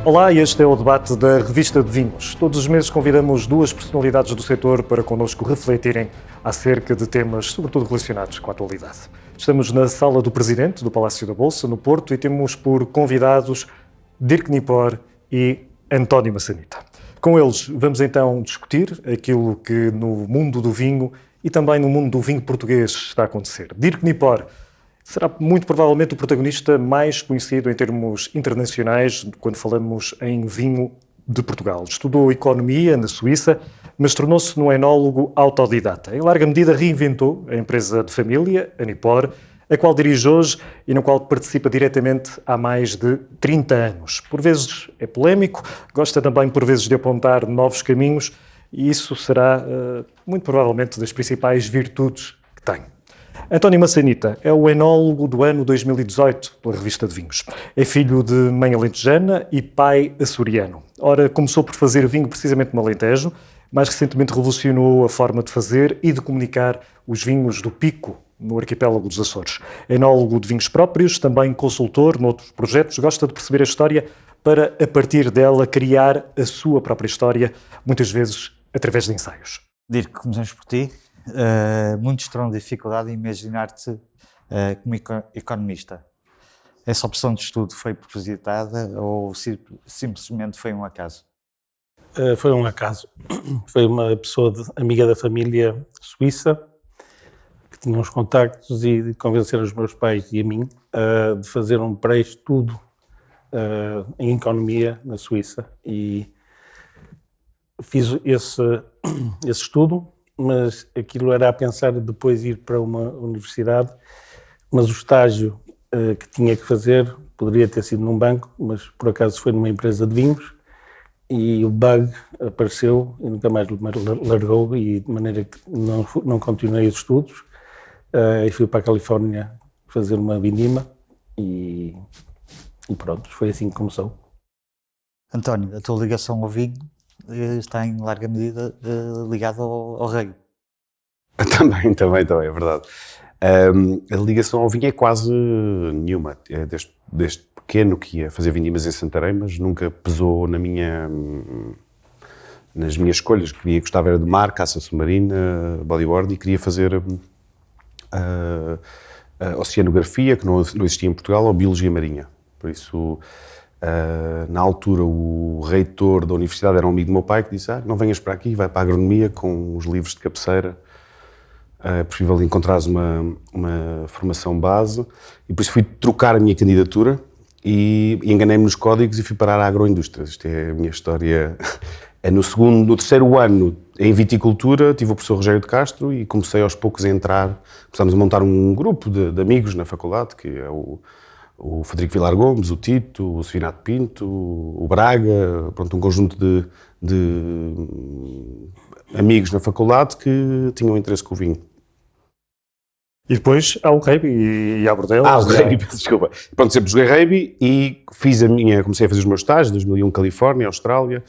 Olá, este é o debate da Revista de Vinhos. Todos os meses convidamos duas personalidades do setor para connosco refletirem acerca de temas, sobretudo relacionados com a atualidade. Estamos na Sala do Presidente do Palácio da Bolsa, no Porto, e temos por convidados Dirk Nipor e António Massanita. Com eles vamos então discutir aquilo que no mundo do vinho e também no mundo do vinho português está a acontecer. Dirk Nipor será muito provavelmente o protagonista mais conhecido em termos internacionais quando falamos em vinho de Portugal. Estudou economia na Suíça, mas tornou-se um enólogo autodidata. Em larga medida reinventou a empresa de família, a Nipor, a qual dirige hoje e na qual participa diretamente há mais de 30 anos. Por vezes é polémico, gosta também por vezes de apontar novos caminhos e isso será muito provavelmente das principais virtudes que tem. António Massanita é o enólogo do ano 2018 pela Revista de Vinhos. É filho de mãe alentejana e pai açoriano. Ora, começou por fazer vinho precisamente no Alentejo, mais recentemente revolucionou a forma de fazer e de comunicar os vinhos do Pico, no arquipélago dos Açores. Enólogo de vinhos próprios, também consultor noutros projetos, gosta de perceber a história para, a partir dela, criar a sua própria história, muitas vezes através de ensaios. Dirk, começamos por ti. Muitos terão dificuldade em imaginar-te como economista. Essa opção de estudo foi propositada ou simplesmente foi um acaso? Foi um acaso. Foi uma pessoa amiga da família suíça que tinha uns contactos e de convencer os meus pais e a mim de fazer um pré-estudo em economia na Suíça. E fiz esse estudo, mas aquilo era a pensar depois ir para uma universidade, mas o estágio que tinha que fazer poderia ter sido num banco, mas por acaso foi numa empresa de vinhos e o bug apareceu e nunca mais largou e de maneira que não continuei os estudos e fui para a Califórnia fazer uma vindima e pronto, foi assim que começou. António, a tua ligação ao vinho está em larga medida ligado ao rei. Também, é verdade. A ligação ao vinho é quase nenhuma. É desde pequeno que ia fazer vindimas em Santarém, mas nunca pesou nas minhas escolhas. Gostava era de mar, caça submarina, bodyboard e queria fazer oceanografia, que não existia em Portugal, ou biologia marinha. Por isso, na altura, o reitor da universidade era um amigo do meu pai que disse: não venhas para aqui, vai para a agronomia com os livros de cabeceira. É preferível encontrares uma formação base. E por isso fui trocar a minha candidatura e enganei-me nos códigos e fui parar à agroindústria. Isto é a minha história. No terceiro ano, em viticultura, tive o professor Rogério de Castro e comecei aos poucos a entrar. Começámos a montar um grupo de amigos na faculdade, que é o Frederico Vilar Gomes, o Tito, o Sofinato Pinto, o Braga, pronto, um conjunto de amigos na faculdade que tinham interesse com o vinho. E depois há o rugby e há bordelos. O rugby, desculpa. Pronto, sempre joguei rugby e comecei a fazer os meus estágios, em 2001, Califórnia, Austrália,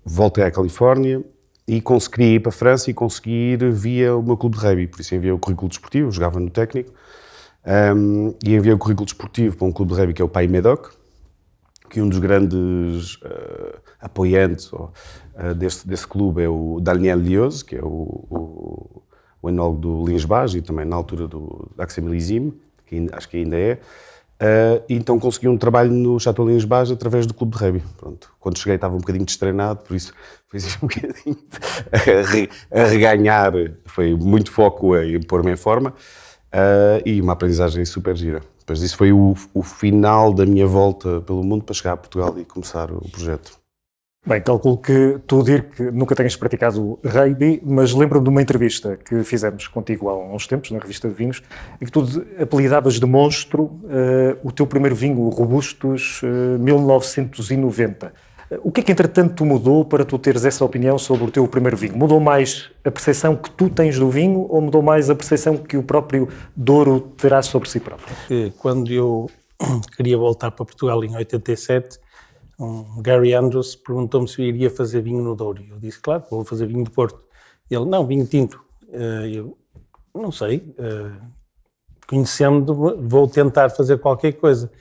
voltei à Califórnia e consegui ir para a França e consegui ir via o meu clube de rugby, por isso enviei o currículo desportivo, jogava no técnico, e enviei o currículo desportivo para um clube de rugby que é o Pays Médoc, que um dos grandes apoiantes desse clube é o Daniel Lioz, que é o enólogo do Linsbage e também na altura da Axel Millésime, que acho que ainda é. Então consegui um trabalho no Chateau Linsbage através do clube de rugby. Pronto. Quando cheguei estava um bocadinho destreinado, por isso foi assim um bocadinho a reganhar, foi muito foco em pôr-me em forma e uma aprendizagem super gira. Depois disso foi o final da minha volta pelo mundo para chegar a Portugal e começar o projeto. Bem, calculo que tu, Dirk, nunca tenhas praticado rugby, mas lembro-me de uma entrevista que fizemos contigo há uns tempos, na Revista de Vinhos, em que tu apelidavas de monstro o teu primeiro vinho, o Robustus 1990. O que é que, entretanto, mudou para tu teres essa opinião sobre o teu primeiro vinho? Mudou mais a percepção que tu tens do vinho ou mudou mais a percepção que o próprio Douro terá sobre si próprio? Quando eu queria voltar para Portugal em 87, Gary Andrews perguntou-me se eu iria fazer vinho no Douro. Eu disse, claro, vou fazer vinho de Porto. Ele, não, vinho tinto. Eu, não sei, conhecendo-me, vou tentar fazer qualquer coisa.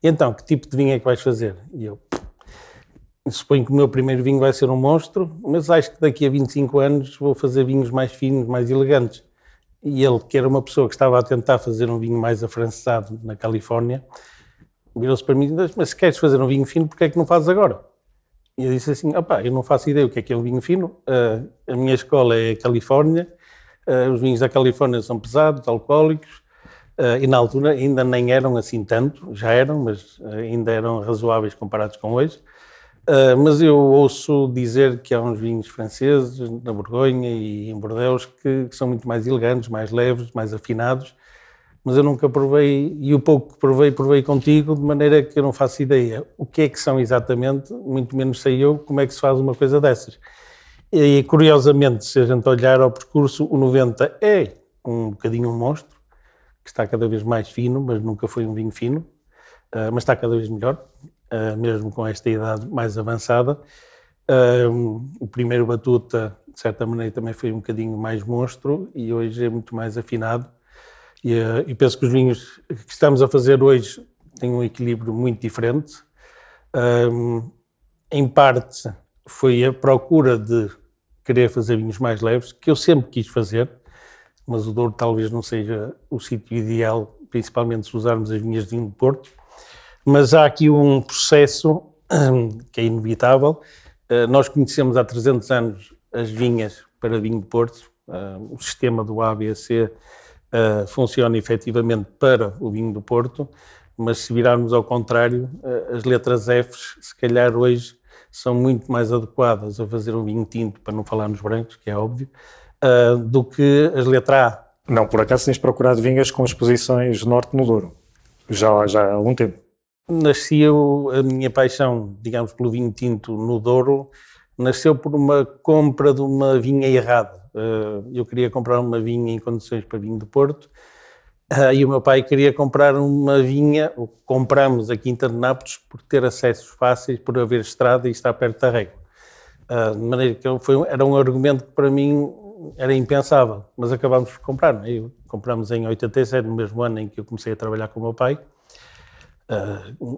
E então, que tipo de vinho é que vais fazer? E eu, suponho que o meu primeiro vinho vai ser um monstro, mas acho que daqui a 25 anos vou fazer vinhos mais finos, mais elegantes. E ele, que era uma pessoa que estava a tentar fazer um vinho mais afrancesado na Califórnia, virou-se para mim e disse: mas se queres fazer um vinho fino, porquê é que não fazes agora? E eu disse assim: opá, eu não faço ideia o que é um vinho fino, a minha escola é a Califórnia, os vinhos da Califórnia são pesados, alcoólicos, e na altura ainda nem eram assim tanto, já eram, mas ainda eram razoáveis comparados com hoje. Mas eu ouço dizer que há uns vinhos franceses na Borgonha e em Bordeaux que são muito mais elegantes, mais leves, mais afinados, mas eu nunca provei, e o pouco que provei contigo, de maneira que eu não faço ideia o que é que são exatamente, muito menos sei eu como é que se faz uma coisa dessas. E curiosamente, se a gente olhar ao percurso, o 90 é um bocadinho um monstro, que está cada vez mais fino, mas nunca foi um vinho fino, mas está cada vez melhor, mesmo com esta idade mais avançada. O primeiro Batuta, de certa maneira, também foi um bocadinho mais monstro e hoje é muito mais afinado. E penso que os vinhos que estamos a fazer hoje têm um equilíbrio muito diferente. Em parte foi a procura de querer fazer vinhos mais leves, que eu sempre quis fazer, mas o Douro talvez não seja o sítio ideal, principalmente se usarmos as vinhas de vinho do Porto. Mas há aqui um processo que é inevitável. Nós conhecemos há 300 anos as vinhas para vinho de Porto. O sistema do ABC funciona efetivamente para o vinho do Porto, mas se virarmos ao contrário, as letras Fs, se calhar hoje, são muito mais adequadas a fazer um vinho tinto, para não falar nos brancos, que é óbvio, do que as letras A. Não, por acaso tens procurado vinhas com exposições norte no Douro, já há algum tempo. Nasceu a minha paixão, digamos, pelo vinho tinto no Douro, nasceu por uma compra de uma vinha errada. Eu queria comprar uma vinha em condições para vinho do Porto, e o meu pai queria comprar uma vinha, compramos a Quinta de Nápoles por ter acessos fáceis, por haver estrada e estar perto da régua. De maneira que era um argumento que para mim era impensável, mas acabámos por comprar. Não é? Compramos em 87, no mesmo ano em que eu comecei a trabalhar com o meu pai.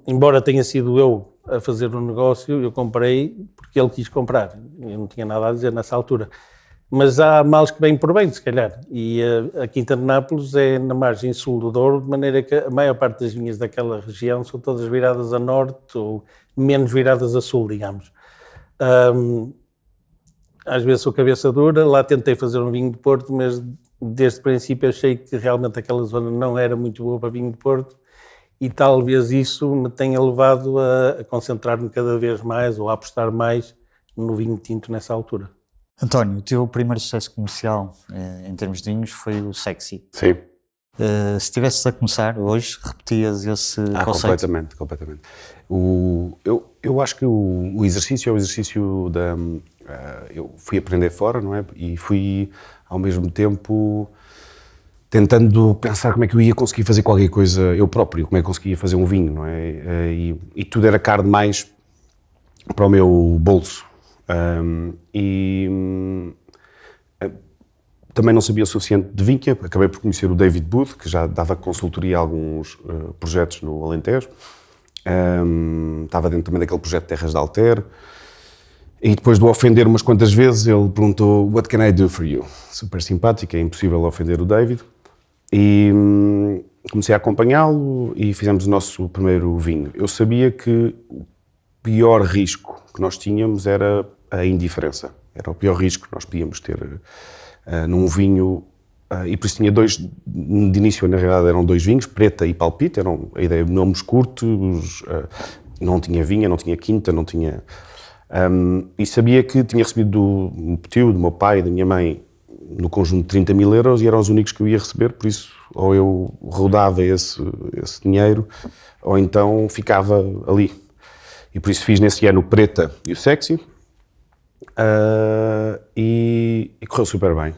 Embora tenha sido eu a fazer o negócio, eu comprei porque ele quis comprar. Eu não tinha nada a dizer nessa altura. Mas há males que vêm por bem, se calhar. E a Quinta de Nápoles é na margem sul do Douro, de maneira que a maior parte das vinhas daquela região são todas viradas a norte ou menos viradas a sul, digamos. Às vezes sou cabeça dura, lá tentei fazer um vinho de Porto, mas desde o princípio achei que realmente aquela zona não era muito boa para vinho de Porto e talvez isso me tenha levado a concentrar-me cada vez mais ou a apostar mais no vinho tinto nessa altura. António, o teu primeiro sucesso comercial em termos de vinhos foi o Sexy. Sim. Se estivesses a começar hoje, repetias esse conceito? Completamente. Eu acho que o exercício é o exercício da... eu fui aprender fora, não é? E fui, ao mesmo tempo, tentando pensar como é que eu ia conseguir fazer qualquer coisa eu próprio, como é que eu conseguia fazer um vinho, não é? E tudo era caro demais para o meu bolso. Também não sabia o suficiente de vinho, acabei por conhecer o David Booth, que já dava consultoria a alguns projetos no Alentejo. Estava dentro também daquele projeto Terras de Alter. E depois de o ofender umas quantas vezes, ele perguntou: "What can I do for you?" Super simpático, é impossível ofender o David. E comecei a acompanhá-lo e fizemos o nosso primeiro vinho. Eu sabia que o pior risco que nós tínhamos era a indiferença. Era o pior risco que nós podíamos ter num vinho. E por isso tinha dois, de início na realidade eram dois vinhos, Preta e Palpite, eram a ideia de nomes curtos, não tinha vinha, não tinha quinta, não tinha... e sabia que tinha recebido do meu tio, do meu pai e da minha mãe no conjunto de 30 mil euros e eram os únicos que eu ia receber, por isso ou eu rodava esse dinheiro ou então ficava ali. E por isso fiz nesse ano o Preta e o Sexy e correu super bem.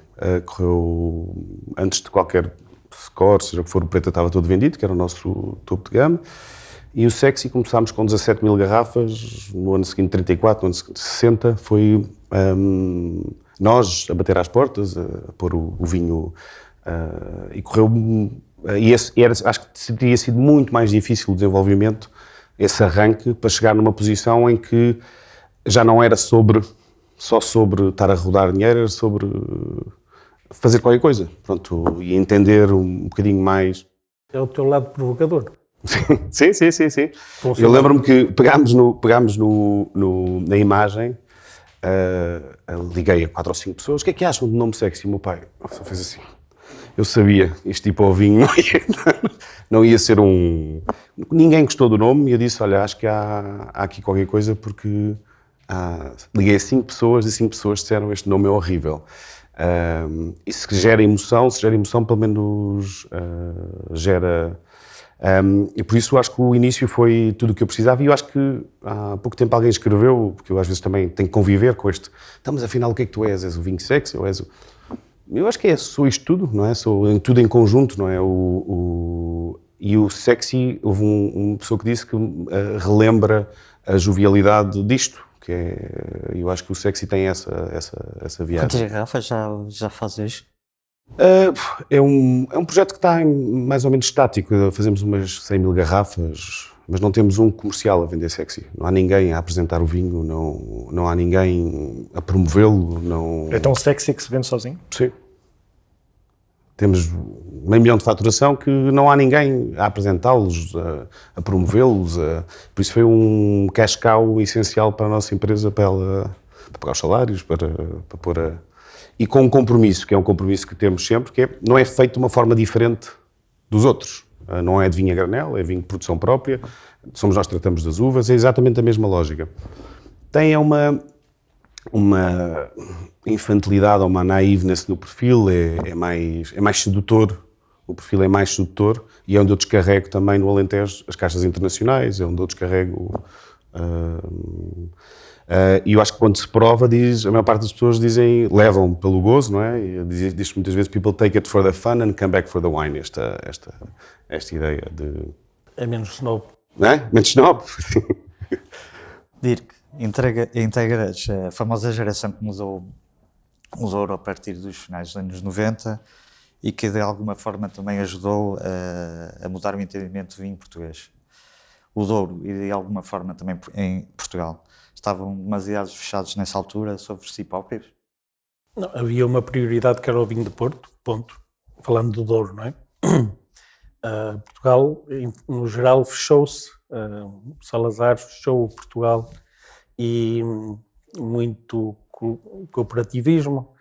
Correu antes de qualquer score, seja o que for, o Preta estava todo vendido, que era o nosso topo de gama. E o Sexy começámos com 17 mil garrafas, no ano seguinte 34, no ano seguinte 60, foi nós a bater às portas, a pôr o vinho, e correu, acho que teria sido muito mais difícil o desenvolvimento, esse arranque, para chegar numa posição em que já não era só sobre estar a rodar dinheiro, era sobre fazer qualquer coisa, pronto, e entender um bocadinho mais. É o teu lado provocador. Sim. Eu lembro-me que pegámos na imagem, liguei a 4 ou 5 pessoas, o que é que acham do nome sexy? O meu pai só fez assim. Eu sabia, este tipo ao vinho não ia ser Ninguém gostou do nome e eu disse, olha, acho que há aqui qualquer coisa porque liguei a 5 pessoas e 5 pessoas disseram este nome é horrível. E se gera emoção, pelo menos gera... e por isso acho que o início foi tudo o que eu precisava e eu acho que há pouco tempo alguém escreveu, porque eu às vezes também tenho que conviver com este, então, mas afinal o que é que tu és? És o vinho sexy ou és o... Eu acho que sou isto tudo, não é? Sou tudo em conjunto, não é? E o sexy, houve uma pessoa que disse que relembra a jovialidade disto, que é, eu acho que o sexy tem essa viagem. Quantas garrafas já fazes? É um projeto que está mais ou menos estático. Fazemos umas 100 mil garrafas, mas não temos um comercial a vender sexy. Não há ninguém a apresentar o vinho, não há ninguém a promovê-lo. Não... É tão sexy que se vende sozinho? Sim. Temos 500 mil de faturação que não há ninguém a apresentá-los, a promovê-los. Por isso foi um cash cow essencial para a nossa empresa, para pagar os salários, para pôr a... E com um compromisso, que é um compromisso que temos sempre, que não é feito de uma forma diferente dos outros. Não é de vinho a granel, é vinho de produção própria, somos nós que tratamos das uvas, é exatamente a mesma lógica. Tem uma infantilidade ou uma naiveness no perfil, é mais sedutor, o perfil é mais sedutor e é onde eu descarrego também no Alentejo as caixas internacionais, é onde eu descarrego... E eu acho que quando se prova, a maior parte das pessoas levam pelo gozo, não é? Diz muitas vezes, people take it for the fun and come back for the wine, esta ideia de... É menos snob. Não é? Menos snob. Dirk, integras a famosa geração que mudou os ouro a partir dos finais dos anos 90 e que de alguma forma também ajudou a mudar o entendimento do vinho português. O Douro e de alguma forma também em Portugal estavam demasiado fechados nessa altura sobre si próprios? Não, havia uma prioridade que era o vinho de Porto, ponto. Falando do Douro, não é? Portugal, no geral, fechou-se. Salazar fechou Portugal e muito cooperativismo,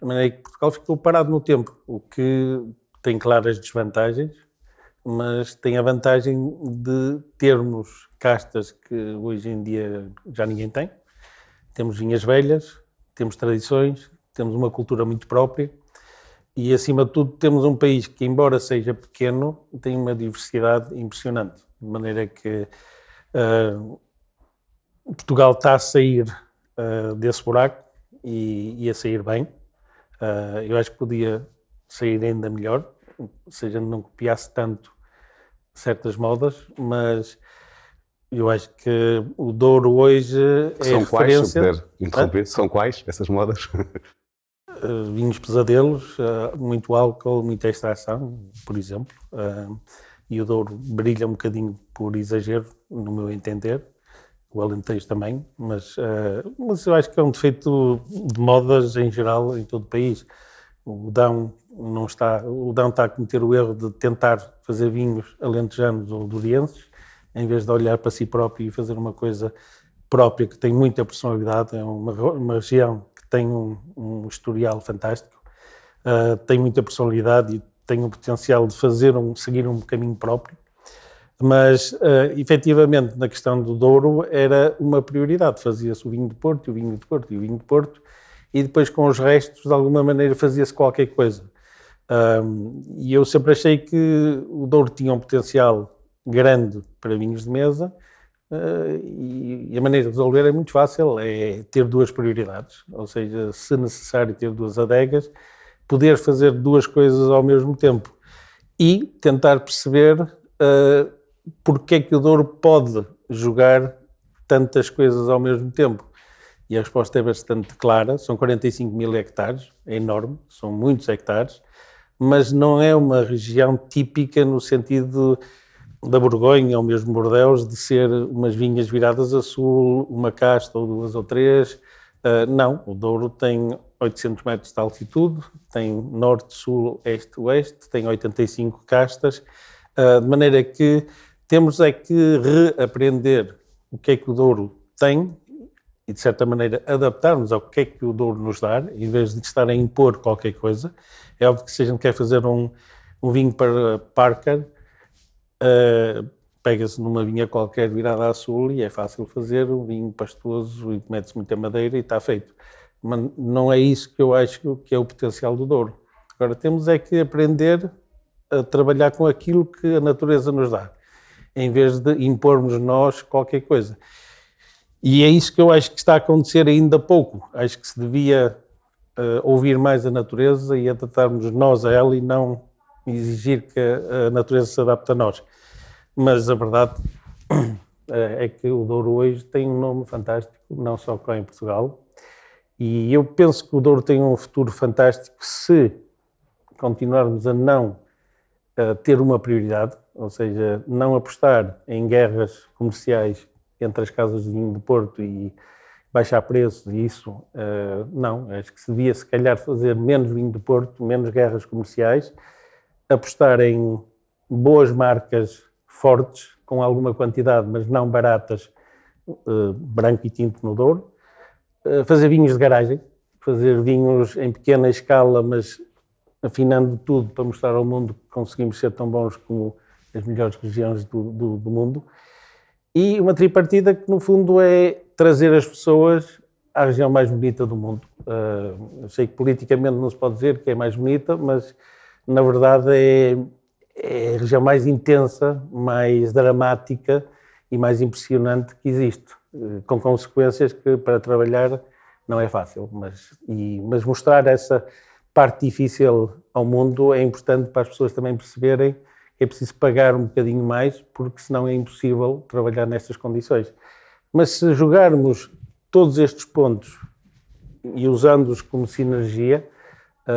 de maneira que Portugal ficou parado no tempo, o que tem claras desvantagens, mas tem a vantagem de termos castas que hoje em dia já ninguém tem. Temos vinhas velhas, temos tradições, temos uma cultura muito própria e, acima de tudo, temos um país que, embora seja pequeno, tem uma diversidade impressionante, de maneira que Portugal está a sair desse buraco e a sair bem. Eu acho que podia sair ainda melhor, ou seja, não copiasse tanto certas modas, mas eu acho que o Douro hoje é a referência... São quais, se puder interromper, são quais essas modas? Vinhos pesadelos, muito álcool, muita extração, por exemplo, e o Douro brilha um bocadinho por exagero, no meu entender, o Alentejo também, mas eu acho que é um defeito de modas em geral em todo o país. O Dão está a cometer o erro de tentar fazer vinhos alentejanos ou dourienses, em vez de olhar para si próprio e fazer uma coisa própria que tem muita personalidade. É uma região que tem um historial fantástico, tem muita personalidade e tem o potencial de seguir um caminho próprio. Mas, efetivamente, na questão do Douro era uma prioridade. Fazia-se o vinho de Porto, e o vinho de Porto, e o vinho de Porto, e depois com os restos, de alguma maneira, fazia-se qualquer coisa. E eu sempre achei que o Douro tinha um potencial grande para vinhos de mesa, e a maneira de resolver é muito fácil, é ter duas prioridades, ou seja, se necessário ter duas adegas, poder fazer duas coisas ao mesmo tempo e tentar perceber porque é que o Douro pode jogar tantas coisas ao mesmo tempo. E a resposta é bastante clara, são 45 mil hectares, é enorme, são muitos hectares, mas não é uma região típica no sentido da Borgonha ou mesmo Bordeaux, de ser umas vinhas viradas a sul, uma casta ou duas ou três. Não, o Douro tem 800 metros de altitude, tem norte, sul, este, oeste, tem 85 castas, de maneira que temos é que reaprender o que é que o Douro tem e, de certa maneira, adaptarmos ao que é que o Douro nos dá, em vez de estar a impor qualquer coisa. É óbvio que se a gente quer fazer um vinho para Parker, pega-se numa vinha qualquer virada a sul e é fácil fazer um vinho pastoso e mete-se muita madeira e está feito. Mas não é isso que eu acho que é o potencial do Douro. Agora temos é que aprender a trabalhar com aquilo que a natureza nos dá, em vez de impormos nós qualquer coisa. E é isso que eu acho que está a acontecer ainda pouco. Acho que se devia ouvir mais a natureza e adaptarmos nós a ela e não exigir que a natureza se adapte a nós. Mas a verdade é que o Douro hoje tem um nome fantástico, não só cá em Portugal. E eu penso que o Douro tem um futuro fantástico se continuarmos a não ter uma prioridade, ou seja, não apostar em guerras comerciais entre as casas de vinho de Porto e baixar preços e isso, não. Acho que se devia, se calhar, fazer menos vinho de Porto, menos guerras comerciais, apostar em boas marcas fortes, com alguma quantidade, mas não baratas, branco e tinto no Douro, fazer vinhos de garagem, fazer vinhos em pequena escala, mas afinando tudo para mostrar ao mundo que conseguimos ser tão bons como as melhores regiões do mundo. E uma tripartida que, no fundo, é trazer as pessoas à região mais bonita do mundo. Eu sei que politicamente não se pode dizer que é mais bonita, mas, na verdade, é a região mais intensa, mais dramática e mais impressionante que existe, com consequências que, para trabalhar, não é fácil. Mas mostrar essa parte difícil ao mundo é importante para as pessoas também perceberem que é preciso pagar um bocadinho mais, porque senão é impossível trabalhar nestas condições. Mas se jogarmos todos estes pontos e usando-os como sinergia,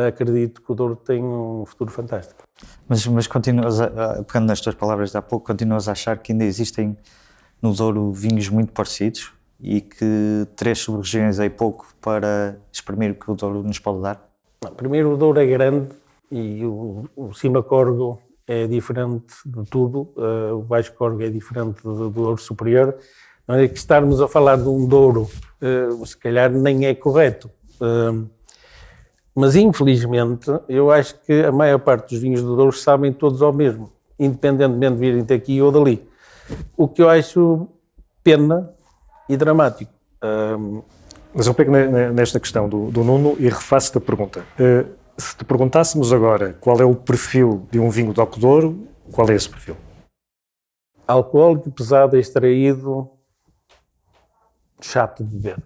acredito que o Douro tem um futuro fantástico. Mas continuas, pegando nas tuas palavras de há pouco, continuas a achar que ainda existem no Douro vinhos muito parecidos e que 3 sub-regiões é pouco para exprimir o que o Douro nos pode dar? Não, primeiro, o Douro é grande e o Cima Corgo é diferente de tudo, o Baixo Corgo é diferente do Douro Superior. Não é que estarmos a falar de um Douro, se calhar nem é correto. Mas, infelizmente, eu acho que a maior parte dos vinhos do Douro sabem todos ao mesmo, independentemente de virem daqui ou dali. O que eu acho pena e dramático. Mas eu pego nesta questão do Nuno e refaço-te a pergunta. Se te perguntássemos agora qual é o perfil de um vinho DOC Douro, qual é esse perfil? Alcoólico, pesado, extraído, chato de beber.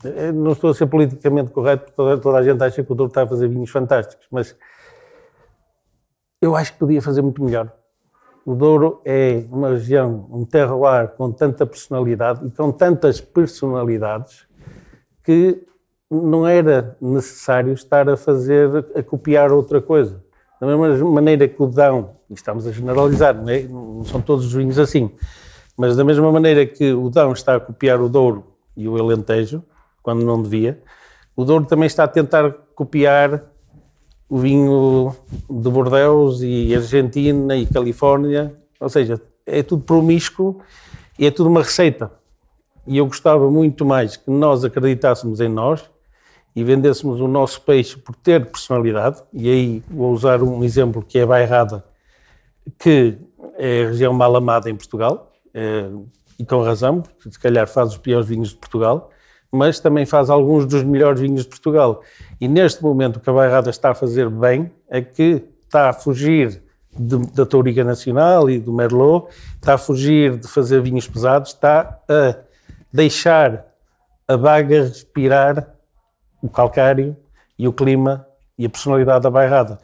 Eu não estou a ser politicamente correto, porque toda a gente acha que o Douro está a fazer vinhos fantásticos, mas eu acho que podia fazer muito melhor. O Douro é uma região, um terroir com tanta personalidade e com tantas personalidades que não era necessário estar a copiar outra coisa. Da mesma maneira que o Dão, e estamos a generalizar, não são todos os vinhos assim, mas da mesma maneira que o Dão está a copiar o Douro e o Alentejo, quando não devia, o Douro também está a tentar copiar o vinho de Bordeaux e Argentina e Califórnia, ou seja, é tudo promíscuo e é tudo uma receita. E eu gostava muito mais que nós acreditássemos em nós e vendêssemos o nosso peixe por ter personalidade, e aí vou usar um exemplo que é a Bairrada, que é a região mal amada em Portugal, e com razão, porque se calhar faz os piores vinhos de Portugal, mas também faz alguns dos melhores vinhos de Portugal. E neste momento o que a Bairrada está a fazer bem é que está a fugir da Touriga Nacional e do Merlot, está a fugir de fazer vinhos pesados, está a deixar a baga respirar o calcário e o clima e a personalidade da Bairrada.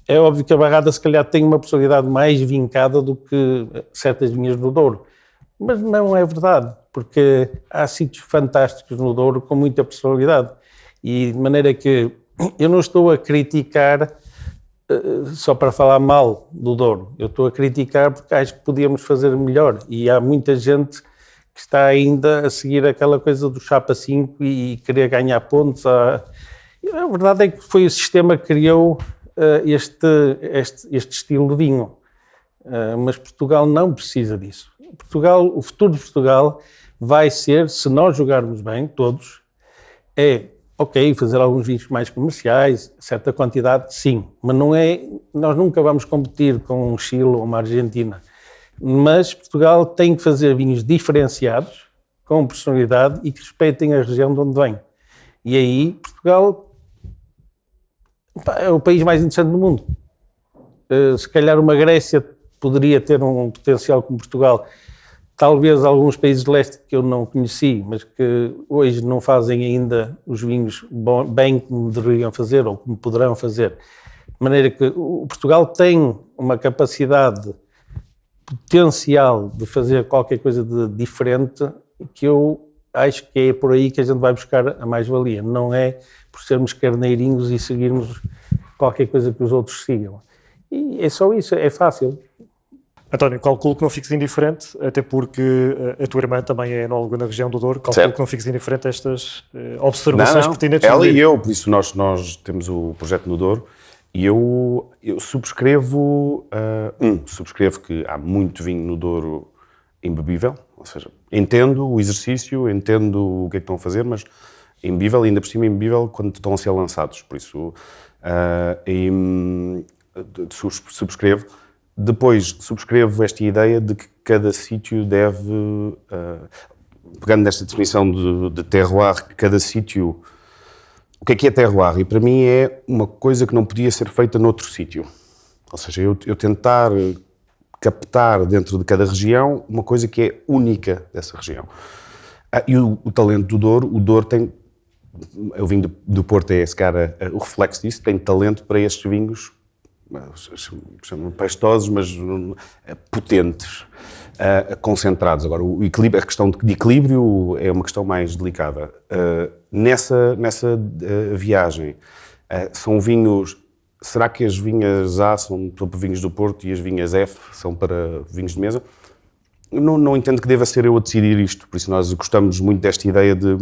É óbvio que a Bairrada se calhar tem uma personalidade mais vincada do que certas vinhas do Douro, mas não é verdade, porque há sítios fantásticos no Douro com muita personalidade, e de maneira que eu não estou a criticar só para falar mal do Douro. Eu estou a criticar porque acho que podíamos fazer melhor. E há muita gente que está ainda a seguir aquela coisa do chapa 5 e querer ganhar pontos. A verdade é que foi o sistema que criou este estilo de vinho. Mas Portugal não precisa disso. O futuro de Portugal vai ser, se nós jogarmos bem, todos, ok, fazer alguns vinhos mais comerciais, certa quantidade, sim, mas não é, nós nunca vamos competir com um Chile ou uma Argentina, mas Portugal tem que fazer vinhos diferenciados, com personalidade e que respeitem a região de onde vem. E aí, Portugal é o país mais interessante do mundo. Se calhar uma Grécia poderia ter um potencial como Portugal. Talvez alguns países de leste que eu não conheci, mas que hoje não fazem ainda os vinhos bem como deveriam fazer ou como poderão fazer. De maneira que o Portugal tem uma capacidade potencial de fazer qualquer coisa de diferente que eu acho que é por aí que a gente vai buscar a mais-valia. Não é por sermos carneirinhos e seguirmos qualquer coisa que os outros sigam. E é só isso, é fácil. António, calculo que não fiques indiferente, até porque a tua irmã também é enóloga na região do Douro, calculo certo. que não fiques indiferente a estas observações pertinentes. Ela e eu, por isso nós temos o projeto no Douro e eu subscrevo, subscrevo que há muito vinho no Douro imbebível, ou seja, entendo o exercício, entendo o que é que estão a fazer, mas imbebível, ainda por cima imbebível quando estão a ser lançados, por isso subscrevo. Depois subscrevo esta ideia de que cada sítio deve, pegando nesta definição de terroir, que cada sítio... O que é terroir? E para mim é uma coisa que não podia ser feita noutro sítio. Ou seja, eu tentar captar dentro de cada região uma coisa que é única dessa região. E o talento do Douro, o Douro tem... O vinho do Porto é esse cara, o reflexo disso, tem talento para estes vinhos chamam pastosos, mas potentes, concentrados. Agora, a questão de equilíbrio é uma questão mais delicada. Nessa viagem, são vinhos... Será que as vinhas A são para vinhos do Porto e as vinhas F são para vinhos de mesa? Não entendo que deva ser eu a decidir isto, por isso nós gostamos muito desta ideia de...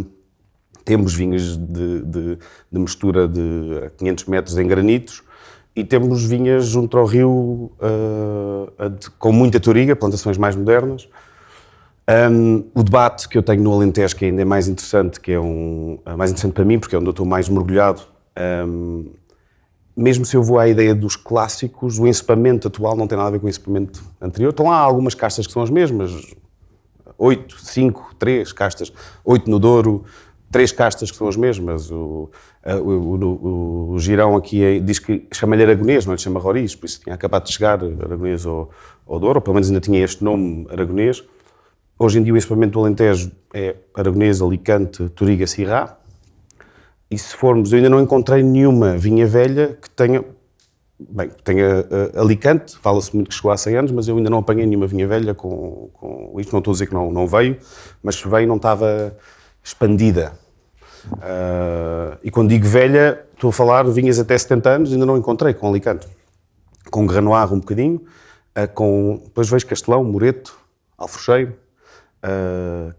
Temos vinhas de mistura de 500 metros em granitos, e temos vinhas junto ao rio com muita touriga, plantações mais modernas. O debate que eu tenho no Alentejo, que ainda é mais interessante, que é mais interessante para mim, porque é onde eu estou mais mergulhado, mesmo se eu vou à ideia dos clássicos, o encepamento atual não tem nada a ver com o encepamento anterior. Estão lá algumas castas que são as mesmas, 8, 5, 3 castas, 8 no Douro, 3 castas que são as mesmas. O Girão aqui diz que chama-lhe Aragonês, não lhe chama Roriz, por isso tinha acabado de chegar Aragonês ao Douro, ou pelo menos ainda tinha este nome, Aragonês. Hoje em dia o encepamento do Alentejo é Aragonês, Alicante, Touriga, Syrah. E se formos, eu ainda não encontrei nenhuma vinha velha que tenha... Bem, tenha Alicante, fala-se muito que chegou há 100 anos, mas eu ainda não apanhei nenhuma vinha velha com isto. Não estou a dizer que não veio, mas se veio não estava expandida. E quando digo velha, estou a falar de vinhas até 70 anos, ainda não encontrei com Alicante. Com Granoir um bocadinho, depois vejo Castelão, Moreto, Alforcheiro,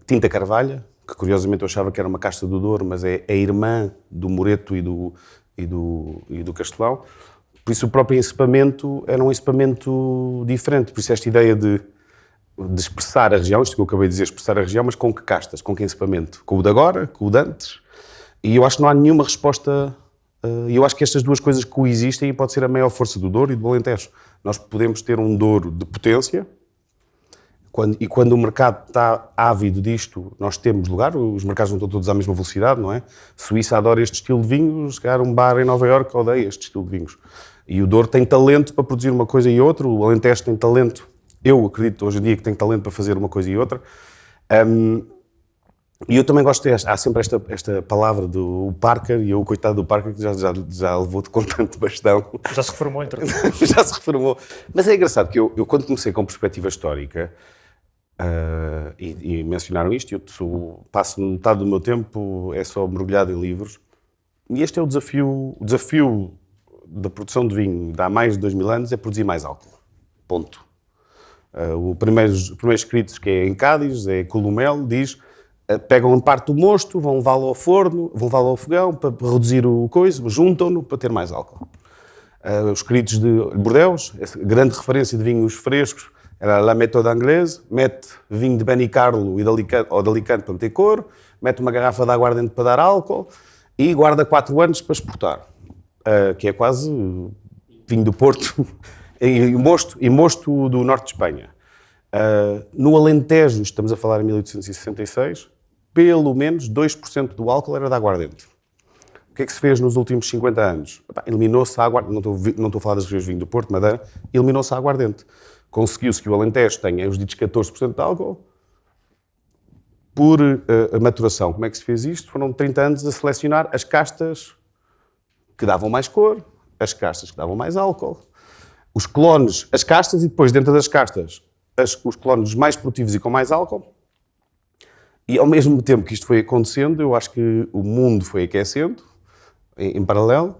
Tinta Carvalha, que curiosamente eu achava que era uma casta do Douro, mas é a irmã do Moreto e do Castelão. Por isso o próprio encepamento era um encepamento diferente. Por isso esta ideia de expressar a região, isto que eu acabei de dizer, expressar a região, mas com que castas, com que encepamento? Com o de agora, com o de antes? E eu acho que não há nenhuma resposta, e eu acho que estas duas coisas coexistem e pode ser a maior força do Douro e do Alentejo. Nós podemos ter um Douro de potência, e quando o mercado está ávido disto, nós temos lugar, os mercados não estão todos à mesma velocidade, não é? Suíça adora este estilo de vinhos, se calhar um bar em Nova Iorque odeia este estilo de vinhos. E o Douro tem talento para produzir uma coisa e outra, o Alentejo tem talento, eu acredito hoje em dia que tem talento para fazer uma coisa e outra. E eu também gosto há sempre esta palavra do Parker, e eu, coitado do Parker, que já levou com tanto bastão. Já se reformou, então. Já se reformou. Mas é engraçado que eu quando comecei com perspectiva histórica, e mencionaram isto, eu passo metade do meu tempo é só mergulhado em livros, e este é o desafio da produção de vinho de há mais de 2000 anos é produzir mais álcool. Ponto. Os primeiros escritos, que é em Cádiz, é Columel, diz: pegam parte do mosto, vão levá-lo ao forno, vão levá-lo ao fogão para reduzir o coisa, juntam-no para ter mais álcool. Os escritos de Bordeaux, essa grande referência de vinhos frescos, era La Méthode Anglaise: mete vinho de Benicarlo ou de Alicante para meter cor, mete uma garrafa de aguardente para dar álcool e guarda 4 anos para exportar, que é quase vinho do Porto e mosto do norte de Espanha. No Alentejo, estamos a falar em 1866, pelo menos 2% do álcool era de aguardente. O que é que se fez nos últimos 50 anos? Eliminou-se a aguardente, não estou a falar das regiões de vinho do Porto, Madeira, eliminou-se a aguardente. Conseguiu-se que o Alentejo tenha os ditos 14% de álcool por maturação. Como é que se fez isto? Foram 30 anos a selecionar as castas que davam mais cor, as castas que davam mais álcool, os clones, as castas, e depois dentro das castas os clones mais produtivos e com mais álcool. E ao mesmo tempo que isto foi acontecendo, eu acho que o mundo foi aquecendo em paralelo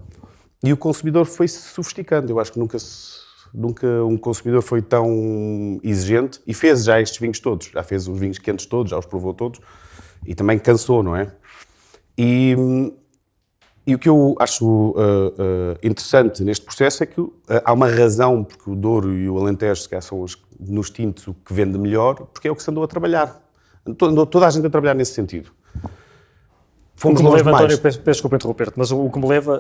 e o consumidor foi se sofisticando. Eu acho que nunca um consumidor foi tão exigente e fez já estes vinhos todos. Já fez os vinhos quentes todos, já os provou todos e também cansou, não é? E o que eu acho interessante neste processo é que há uma razão porque o Douro e o Alentejo, se calhar, são nos tintos o que vende melhor, porque é o que se andou a trabalhar. Toda a gente a trabalhar nesse sentido. O que me leva, António, peço desculpa interromper-te, mas o que me leva,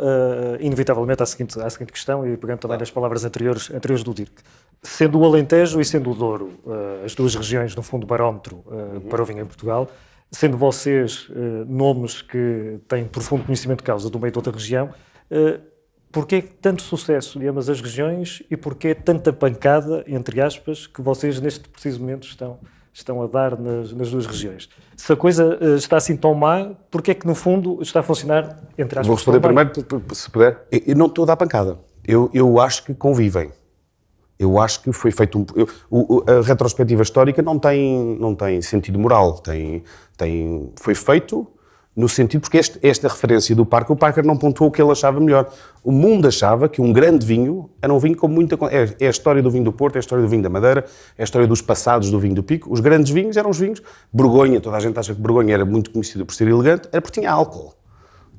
inevitavelmente, à seguinte questão, e pegando também nas palavras anteriores do Dirk. Sendo o Alentejo e sendo o Douro, as duas regiões, no fundo, barómetro para o vinho em Portugal, sendo vocês nomes que têm profundo conhecimento de causa do meio de outra região, porquê tanto sucesso de ambas as regiões e porquê tanta pancada, entre aspas, que vocês neste preciso momento estão a dar nas duas regiões? Se a coisa está assim tão má, porquê é que no fundo está a funcionar, entre aspas? Vou responder primeiro, se puder. Eu não estou a dar pancada. Eu acho que convivem. Eu acho que foi feito a retrospectiva histórica não tem sentido moral. Foi feito no sentido, porque esta referência do Parker, o Parker não pontuou o que ele achava melhor. O mundo achava que um grande vinho era um vinho com muita... É a história do vinho do Porto, é a história do vinho da Madeira, é a história dos passados do vinho do Pico. Os grandes vinhos eram os vinhos... Borgonha, toda a gente acha que Borgonha era muito conhecida por ser elegante, era porque tinha álcool.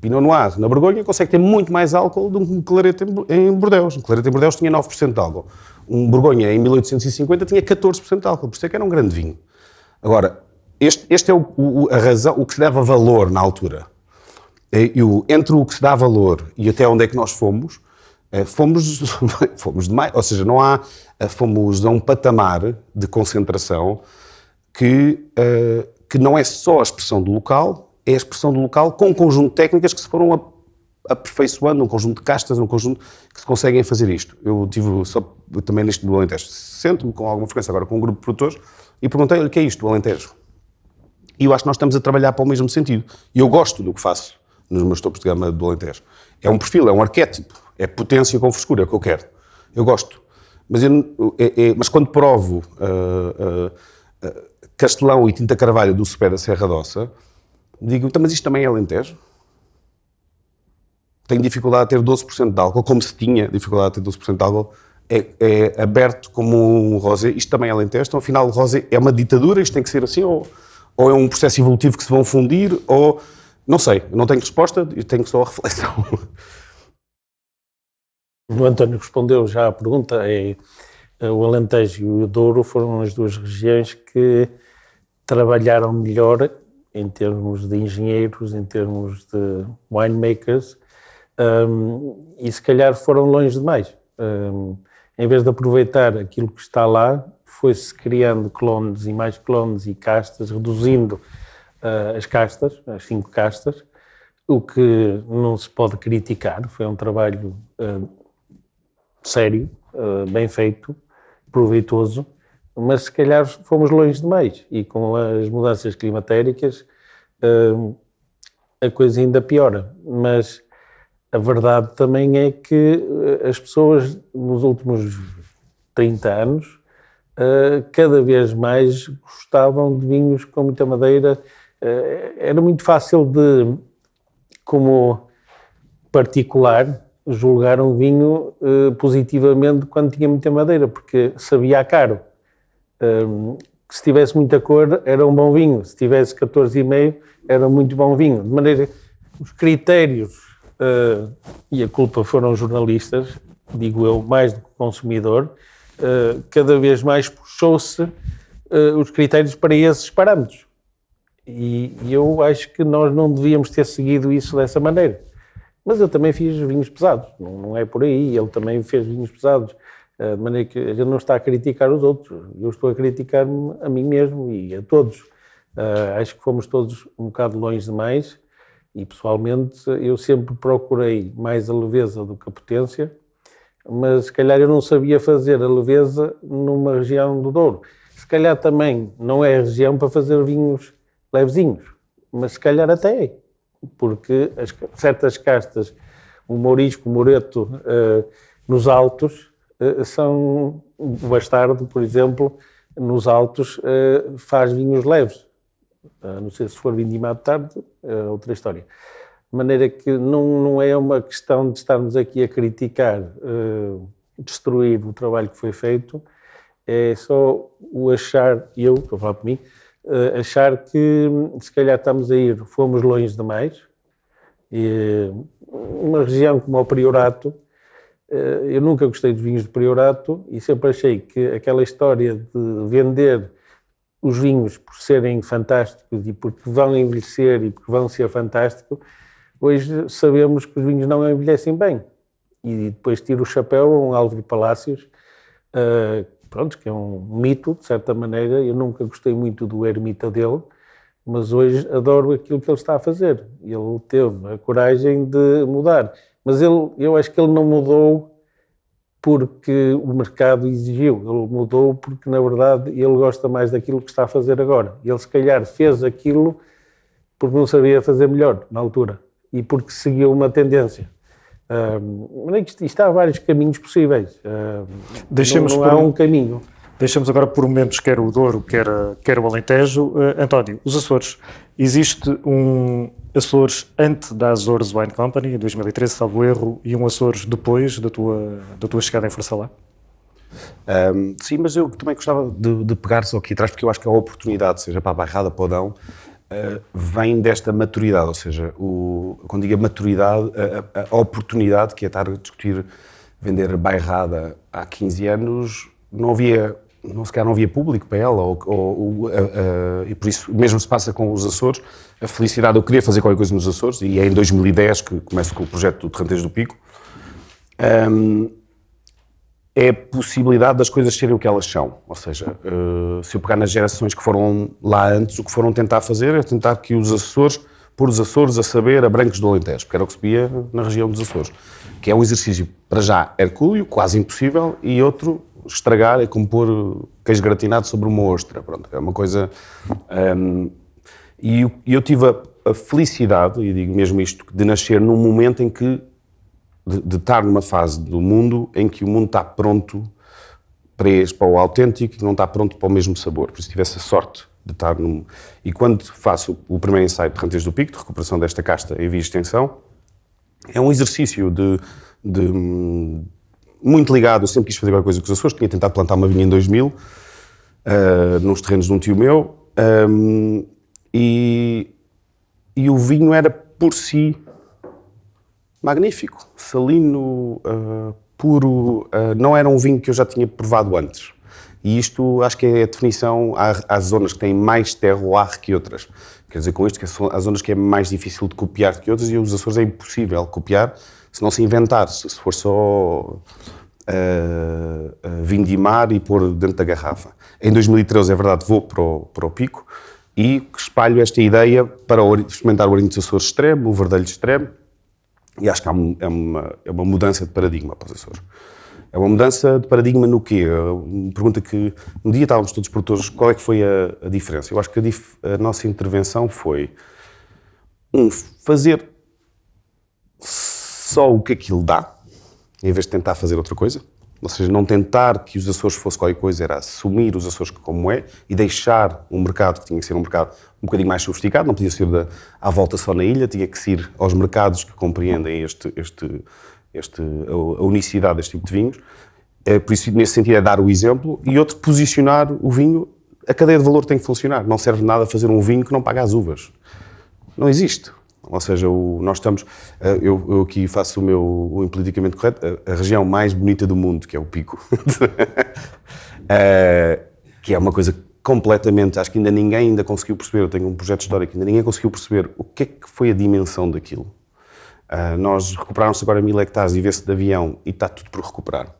Pinot Noir na Borgonha consegue ter muito mais álcool do que um Claret em Bordeaux. Um Claret em Bordeaux tinha 9% de álcool. Um Borgonha em 1850 tinha 14% de álcool, por isso é que era um grande vinho. Agora, este é a razão, o que se dava valor na altura. Entre o que se dá valor e até onde é que nós fomos demais. Ou seja, fomos a um patamar de concentração que não é só a expressão do local, é a expressão do local com um conjunto de técnicas que se foram aperfeiçoando, um conjunto de castas, um conjunto que se conseguem fazer isto. Eu também neste do Alentejo, sento-me com alguma frequência agora com um grupo de produtores e perguntei-lhe o que é isto do Alentejo. E eu acho que nós estamos a trabalhar para o mesmo sentido. E eu gosto do que faço nos meus topos de gama do Alentejo. É um perfil, é um arquétipo, é potência com frescura, é o que eu quero. Eu gosto. Mas quando provo Castelão e Tinta Carvalho do Sopé da Serra d'Ossa, digo, mas isto também é Alentejo? Tenho dificuldade a ter 12% de álcool, como se tinha dificuldade a ter 12% de álcool, é aberto como um rosé, isto também é Alentejo, então afinal o rosé é uma ditadura, isto tem que ser assim, ou é um processo evolutivo que se vão fundir, ou... Não sei, não tenho resposta, eu tenho só a reflexão. O António respondeu já à pergunta, o Alentejo e o Douro foram as duas regiões que trabalharam melhor em termos de engenheiros, em termos de winemakers, e se calhar foram longe demais. Em vez de aproveitar aquilo que está lá, foi-se criando clones e mais clones e castas, reduzindo as castas, as 5 castas, o que não se pode criticar. Foi um trabalho sério, bem feito, proveitoso, mas se calhar fomos longe demais e com as mudanças climatéricas a coisa ainda piora. Mas a verdade também é que as pessoas nos últimos 30 anos cada vez mais gostavam de vinhos com muita madeira. Era muito fácil de, como particular, julgar um vinho positivamente quando tinha muita madeira, porque sabia a caro. Que se tivesse muita cor era um bom vinho, se tivesse 14,5 era muito bom vinho. De maneira que os critérios, e a culpa foram os jornalistas, digo eu, mais do que o consumidor, cada vez mais puxou-se os critérios para esses parâmetros. E eu acho que nós não devíamos ter seguido isso dessa maneira. Mas eu também fiz vinhos pesados, não é por aí, ele também fez vinhos pesados, de maneira que a gente não está a criticar os outros, eu estou a criticar-me a mim mesmo e a todos. Acho que fomos todos um bocado longe demais e, pessoalmente, eu sempre procurei mais a leveza do que a potência, mas se calhar eu não sabia fazer a leveza numa região do Douro. Se calhar também não é a região para fazer vinhos levezinhos, mas se calhar até é, porque certas castas, o Mourisco, o Moreto, nos altos, são, o Bastardo, por exemplo, nos altos, faz vinhos leves. Não sei se for vindimado tarde, é outra história. De maneira que não é uma questão de estarmos aqui a criticar, destruir o trabalho que foi feito, é só o achar, eu, que eu falo por mim, achar que se calhar fomos longe demais. E uma região como o Priorato, eu nunca gostei dos vinhos do Priorato e sempre achei que aquela história de vender os vinhos por serem fantásticos e porque vão envelhecer e porque vão ser fantásticos, hoje sabemos que os vinhos não envelhecem bem. E depois tiro o chapéu a um Álvaro Palácios, pronto, que é um mito, de certa maneira. Eu nunca gostei muito do ermita dele, mas hoje adoro aquilo que ele está a fazer. Ele teve a coragem de mudar. Mas eu acho que ele não mudou porque o mercado exigiu. Ele mudou porque, na verdade, ele gosta mais daquilo que está a fazer agora. Ele, se calhar, fez aquilo porque não sabia fazer melhor, na altura. E porque seguiu uma tendência. Isto há vários caminhos possíveis. Não há um caminho. Deixamos agora por momentos quer o Douro, quer o Alentejo. António, os Açores. Existe um Açores antes da Azores Wine Company, em 2013, salvo erro, e um Açores depois da tua chegada em Farsalá? Sim, mas eu também gostava de pegar só aqui atrás, porque eu acho que a oportunidade, seja para a Bairrada, para o Dão, vem desta maturidade, ou seja, quando digo a maturidade, a oportunidade que é estar a discutir vender Bairrada há 15 anos, sequer não havia público para ela, e por isso mesmo se passa com os Açores. A felicidade, eu queria fazer qualquer coisa nos Açores, e é em 2010 que começo com o projeto do Terrantejo do Pico. É a possibilidade das coisas serem o que elas são, ou seja, se eu pegar nas gerações que foram lá antes, o que foram tentar fazer é tentar que os Açores, pôr os Açores a saber a Brancos do Alentejo, porque era o que se via na região dos Açores, que é um exercício, para já, hercúleo, quase impossível, e outro, estragar, é como pôr queijo gratinado sobre uma ostra, pronto, é uma coisa... E eu tive a felicidade, e digo mesmo isto, de nascer num momento em que, de estar numa fase do mundo em que o mundo está pronto para o autêntico e não está pronto para o mesmo sabor. Por isso tive essa sorte de estar num... E quando faço o primeiro ensaio de Terrantejo do Pico, de recuperação desta casta em via extensão, é um exercício muito ligado. Eu sempre quis fazer qualquer coisa com os Açores, tinha tentado plantar uma vinha em 2000, nos terrenos de um tio meu, e o vinho era por si magnífico, salino, puro, não era um vinho que eu já tinha provado antes. E isto acho que é a definição. Há zonas que têm mais terroir que outras. Quer dizer com isto que há zonas que é mais difícil de copiar que outras, e os Açores é impossível copiar se não se inventar, se for só vindimar e pôr dentro da garrafa. Em 2013, é verdade, vou para o Pico e espalho esta ideia para experimentar o Ourinho dos Açores extremo, o Verdelho extremo, e acho que é uma mudança de paradigma para os Açores. É uma mudança de paradigma no quê? Uma pergunta que um dia estávamos todos produtores, qual é que foi a diferença? Eu acho que a nossa intervenção foi fazer só o que aquilo dá, em vez de tentar fazer outra coisa. Ou seja, não tentar que os Açores fosse qualquer coisa, era assumir os Açores como é e deixar um mercado que tinha que ser um mercado um bocadinho mais sofisticado, não podia ser à volta só na ilha, tinha que ser aos mercados que compreendem a unicidade deste tipo de vinhos. Por isso, nesse sentido, é dar o exemplo, e outro, posicionar o vinho. A cadeia de valor tem que funcionar. Não serve de nada fazer um vinho que não paga as uvas. Não existe. Ou seja, nós estamos... Eu aqui faço o politicamente correto. A região mais bonita do mundo, que é o Pico. Que é uma coisa completamente... Acho que ainda ninguém conseguiu perceber. Eu tenho um projeto histórico, ainda ninguém conseguiu perceber o que é que foi a dimensão daquilo. Nós recuperaram-se agora 1000 hectares e vê-se de avião e está tudo por recuperar.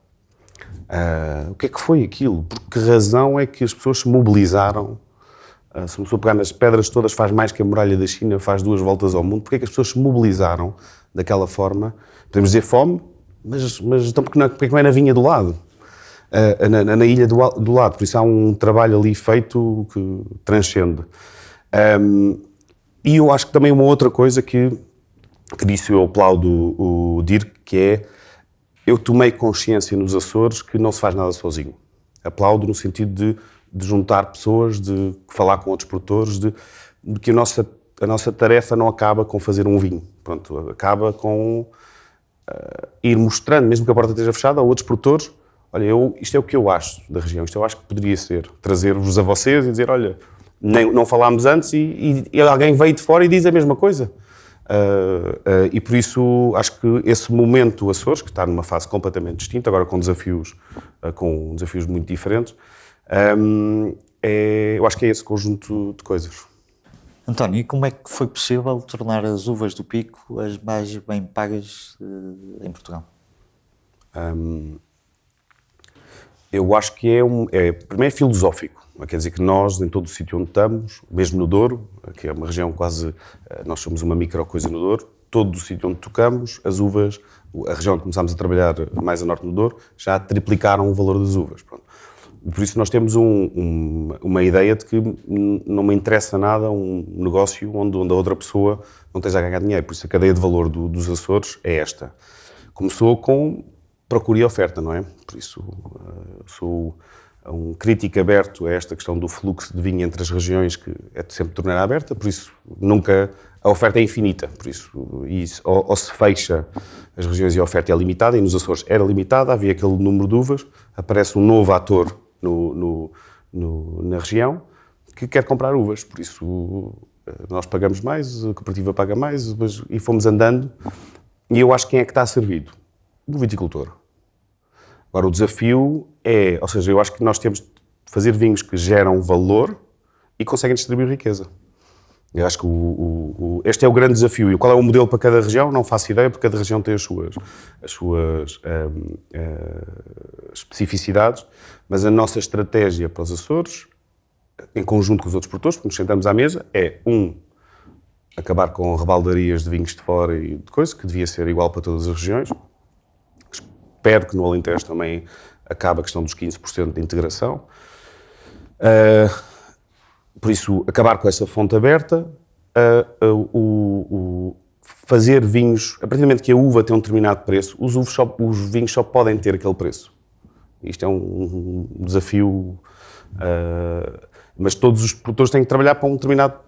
O que é que foi aquilo? Por que razão é que as pessoas se mobilizaram? Se uma pessoa pegar nas pedras todas, faz mais que a muralha da China, faz 2 voltas ao mundo. Porque é que as pessoas se mobilizaram daquela forma? Podemos dizer fome, mas então porque não é na vinha do lado? Na ilha do lado. Por isso há um trabalho ali feito que transcende. E eu acho que também uma outra coisa que disso eu aplaudo o Dirk, que é: eu tomei consciência nos Açores que não se faz nada sozinho. Aplaudo no sentido de juntar pessoas, de falar com outros produtores, de que a nossa tarefa não acaba com fazer um vinho. Pronto, acaba com ir mostrando, mesmo que a porta esteja fechada, a outros produtores: olha, isto é o que eu acho da região, isto eu acho que poderia ser. Trazer-vos a vocês e dizer: olha, não falámos antes e alguém veio de fora e diz a mesma coisa. E por isso acho que esse momento Açores, que está numa fase completamente distinta, agora com desafios muito diferentes, eu acho que é esse conjunto de coisas. António, e como é que foi possível tornar as uvas do Pico as mais bem pagas em Portugal? Eu acho que primeiro é filosófico. Quer dizer que nós, em todo o sítio onde estamos, mesmo no Douro, que é uma região quase... Nós somos uma micro coisa no Douro, todo o sítio onde tocamos, as uvas, a região onde começámos a trabalhar mais a norte no Douro, já triplicaram o valor das uvas. Pronto. Por isso nós temos uma ideia de que não me interessa nada um negócio onde a outra pessoa não esteja a ganhar dinheiro. Por isso a cadeia de valor dos Açores é esta. Começou com procura e oferta, não é? Por isso sou um crítico aberto a esta questão do fluxo de vinho entre as regiões, que é sempre de torneira aberta, por isso nunca... A oferta é infinita, por isso ou se fecha as regiões e a oferta é limitada, e nos Açores era limitada, havia aquele número de uvas, aparece um novo ator na região que quer comprar uvas, por isso nós pagamos mais, a cooperativa paga mais, e fomos andando, e eu acho que quem é que está servido? O viticultor. Agora, o desafio ou seja, eu acho que nós temos de fazer vinhos que geram valor e conseguem distribuir riqueza. Eu acho que este é o grande desafio. E qual é o modelo para cada região? Não faço ideia, porque cada região tem as suas especificidades, mas a nossa estratégia para os Açores, em conjunto com os outros produtores, porque nos sentamos à mesa, é acabar com rebaldarias de vinhos de fora e de coisa, que devia ser igual para todas as regiões. Espero que no Alentejo também acabe a questão dos 15% de integração. Por isso, acabar com essa fonte aberta, fazer vinhos, a partir do momento que a uva tem um determinado preço, os vinhos só podem ter aquele preço. Isto é um desafio, mas todos os produtores têm que trabalhar para um determinado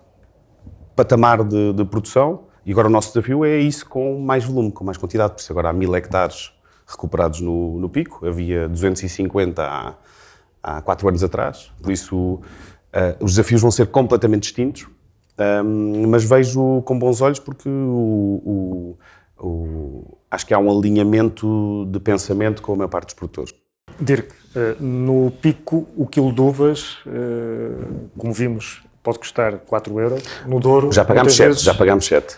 patamar de produção, e agora o nosso desafio é isso com mais volume, com mais quantidade, por isso agora há 1000 hectares recuperados no Pico, havia 250 há 4 anos atrás, por isso os desafios vão ser completamente distintos, mas vejo com bons olhos porque acho que há um alinhamento de pensamento com a maior parte dos produtores. Dirk, no Pico o quilo de uvas, como vimos, pode custar 4 euros. No Douro... Já pagámos 7.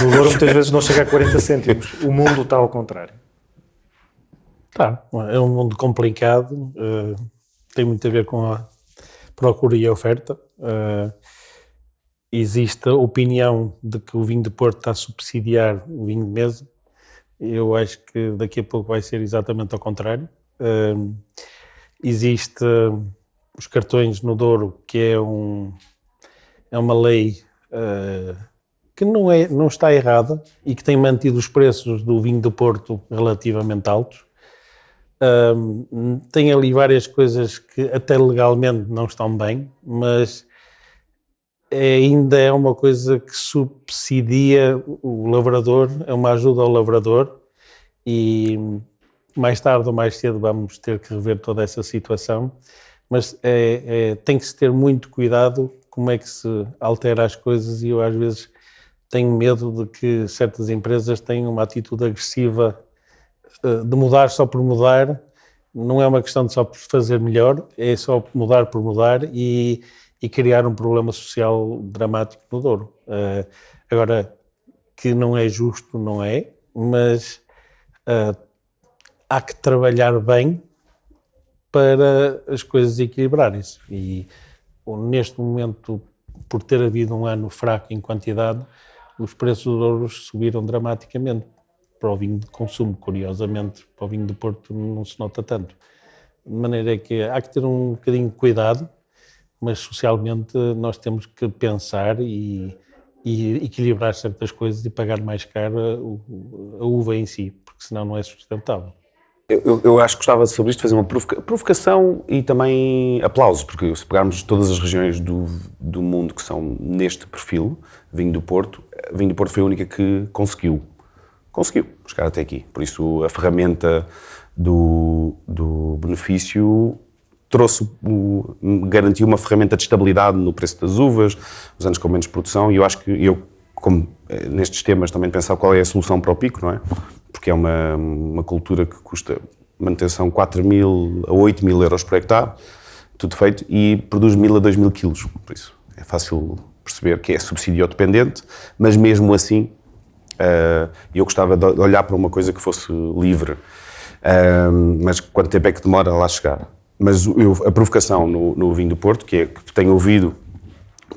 No Douro muitas vezes não chega a 40 cêntimos. O mundo está ao contrário. Tá, é um mundo complicado, tem muito a ver com a procura e a oferta. Existe a opinião de que o vinho de Porto está a subsidiar o vinho de mesa. Eu acho que daqui a pouco vai ser exatamente ao contrário. Existe os cartões no Douro, que é uma lei que não está errada e que tem mantido os preços do vinho do Porto relativamente altos. Tem ali várias coisas que até legalmente não estão bem, mas ainda é uma coisa que subsidia o lavrador, é uma ajuda ao lavrador, e mais tarde ou mais cedo vamos ter que rever toda essa situação, mas tem que se ter muito cuidado como é que se altera as coisas, e eu às vezes tenho medo de que certas empresas tenham uma atitude agressiva de mudar só por mudar. Não é uma questão de só fazer melhor, é só mudar por mudar e criar um problema social dramático no Douro. Agora, que não é justo, não é, mas há que trabalhar bem para as coisas equilibrarem-se. E neste momento, por ter havido um ano fraco em quantidade, os preços do Douro subiram dramaticamente para o vinho de consumo. Curiosamente, para o vinho do Porto não se nota tanto. De maneira que há que ter um bocadinho de cuidado, mas socialmente nós temos que pensar e equilibrar certas coisas e pagar mais caro a uva em si, porque senão não é sustentável. Eu acho que gostava sobre isto de fazer uma provocação e também aplausos, porque se pegarmos todas as regiões do mundo que são neste perfil, vinho do Porto foi a única que conseguiu chegar até aqui. Por isso a ferramenta do benefício garantiu uma ferramenta de estabilidade no preço das uvas, os anos com menos produção, e eu acho que como nestes temas também pensar qual é a solução para o pico, não é? Porque é uma cultura que custa manutenção 4.000 a 8.000 euros por hectare, tudo feito, e produz 1.000 a 2.000 quilos. Por isso é fácil perceber que é subsídio dependente, mas mesmo assim eu gostava de olhar para uma coisa que fosse livre. Mas quanto tempo é que demora a lá chegar? Mas a provocação no vinho do Porto, que tenho ouvido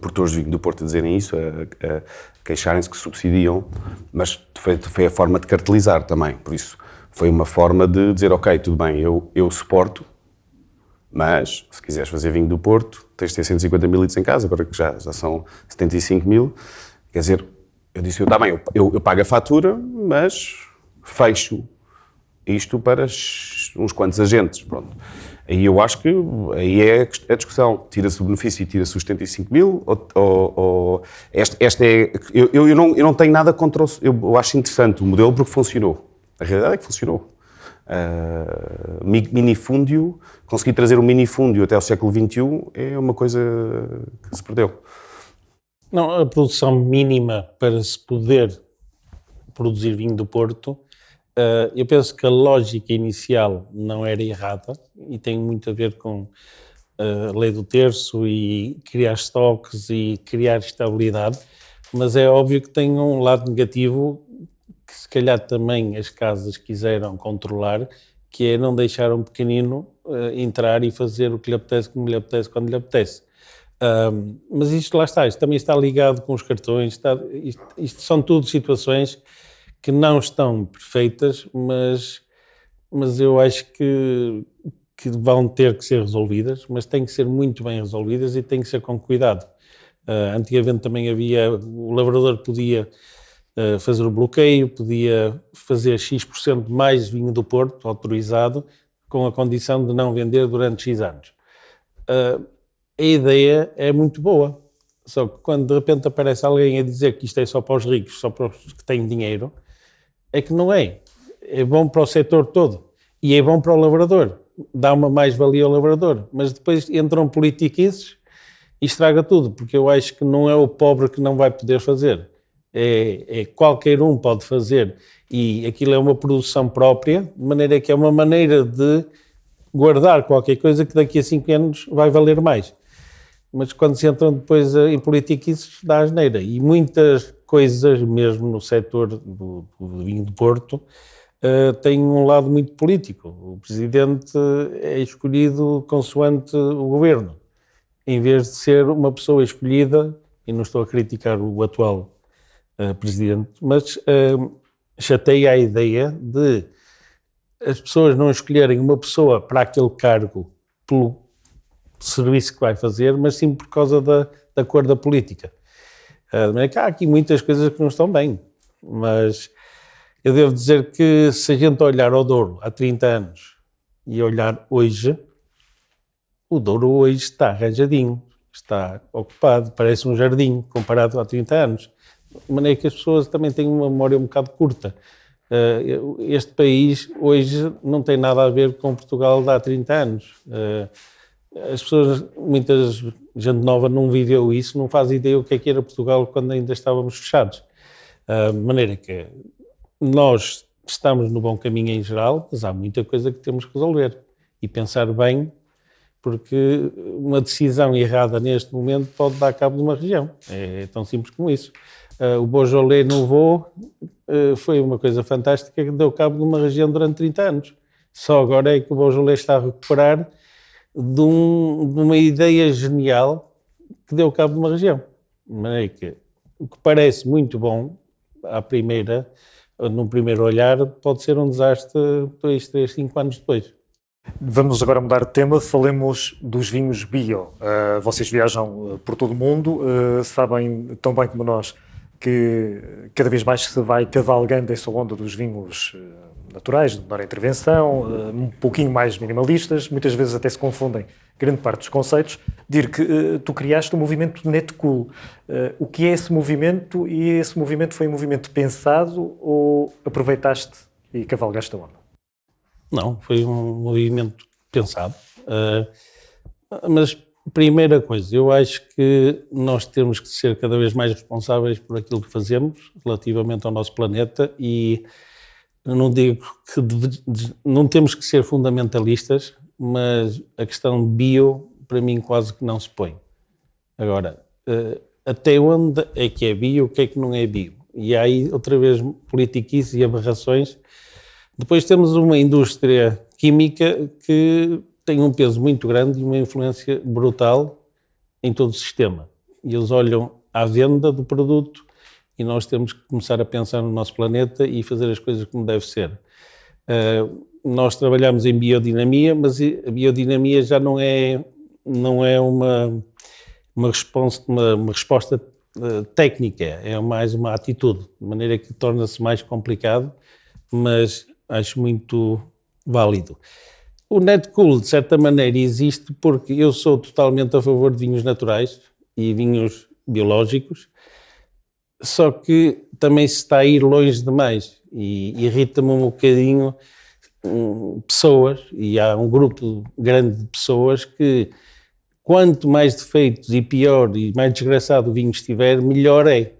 produtores de vinho do Porto a dizerem isso, a queixarem-se que subsidiam, mas foi a forma de cartelizar também. Por isso, foi uma forma de dizer, ok, tudo bem, eu suporto, mas se quiseres fazer vinho do Porto, tens de ter 150 mil litros em casa, agora que já são 75 mil. Quer dizer, eu disse, está bem, eu pago a fatura, mas fecho isto para uns quantos agentes, pronto. Aí eu acho que aí é a discussão, tira-se o benefício e tira-se os 75 mil, eu não tenho nada contra eu acho interessante o modelo porque funcionou, a realidade é que funcionou. Minifúndio, conseguir trazer o minifúndio até ao século XXI é uma coisa que se perdeu. Não, a produção mínima para se poder produzir vinho do Porto, eu penso que a lógica inicial não era errada e tem muito a ver com a lei do terço e criar estoques e criar estabilidade, mas é óbvio que tem um lado negativo que se calhar também as casas quiseram controlar, que é não deixar um pequenino entrar e fazer o que lhe apetece, como lhe apetece, quando lhe apetece. Mas isto lá está, isto também está ligado com os cartões, isto são tudo situações que não estão perfeitas, mas eu acho que vão ter que ser resolvidas, mas têm que ser muito bem resolvidas e têm que ser com cuidado. Antigamente também o lavrador podia fazer o bloqueio, podia fazer X% mais vinho do Porto, autorizado, com a condição de não vender durante X anos. A ideia é muito boa, só que quando de repente aparece alguém a dizer que isto é só para os ricos, só para os que têm dinheiro, é que não é. É bom para o setor todo e é bom para o lavrador, dá uma mais-valia ao lavrador, mas depois entram politiquices e estraga tudo, porque eu acho que não é o pobre que não vai poder fazer, é qualquer um pode fazer, e aquilo é uma produção própria, de maneira que é uma maneira de guardar qualquer coisa que daqui a 5 anos vai valer mais. Mas quando se entram depois em politiquices, dá asneira. E muitas coisas, mesmo no setor do vinho do Porto, têm um lado muito político. O presidente é escolhido consoante o governo, em vez de ser uma pessoa escolhida, e não estou a criticar o atual presidente, mas chateia a ideia de as pessoas não escolherem uma pessoa para aquele cargo pelo serviço que vai fazer, mas sim por causa da cor da política. Há aqui muitas coisas que não estão bem, mas eu devo dizer que se a gente olhar ao Douro há 30 anos e olhar hoje, o Douro hoje está arranjadinho, está ocupado, parece um jardim comparado a 30 anos. De maneira que as pessoas também têm uma memória um bocado curta. Este país hoje não tem nada a ver com Portugal de há 30 anos. As pessoas, muita gente nova não viveu isso, não faz ideia o que é que era Portugal quando ainda estávamos fechados. De maneira que nós estamos no bom caminho em geral, mas há muita coisa que temos que resolver e pensar bem, porque uma decisão errada neste momento pode dar cabo de uma região. É tão simples como isso. O Beaujolais Nouveau foi uma coisa fantástica que deu cabo de uma região durante 30 anos. Só agora é que o Beaujolais está a recuperar de uma ideia genial que deu cabo de uma região. De maneira que o que parece muito bom num primeiro olhar, pode ser um desastre 2, 3, 5 anos depois. Vamos agora mudar de tema, falemos dos vinhos bio. Vocês viajam por todo o mundo, sabem tão bem como nós que cada vez mais se vai cavalgando essa onda dos vinhos naturais, de menor intervenção, um pouquinho mais minimalistas, muitas vezes até se confundem grande parte dos conceitos. Dir que tu criaste o movimento Netcool. O que é esse movimento e esse movimento foi um movimento pensado ou aproveitaste e cavalgaste a onda? Não, foi um movimento pensado. Mas, primeira coisa, eu acho que nós temos que ser cada vez mais responsáveis por aquilo que fazemos relativamente ao nosso planeta e não digo que não temos que ser fundamentalistas, mas a questão bio, para mim, quase que não se põe. Agora, até onde é que é bio, o que é que não é bio? E aí, outra vez, politiquices e aberrações. Depois temos uma indústria química que tem um peso muito grande e uma influência brutal em todo o sistema. E eles olham à venda do produto e nós temos que começar a pensar no nosso planeta e fazer as coisas como deve ser. Nós trabalhamos em biodinamia, mas a biodinamia já não é uma resposta técnica, é mais uma atitude, de maneira que torna-se mais complicado, mas acho muito válido. O Netcool, de certa maneira, existe porque eu sou totalmente a favor de vinhos naturais e vinhos biológicos, só que também se está a ir longe demais e irrita-me um bocadinho pessoas, e há um grupo grande de pessoas que quanto mais defeitos e pior e mais desgraçado o vinho estiver, melhor é.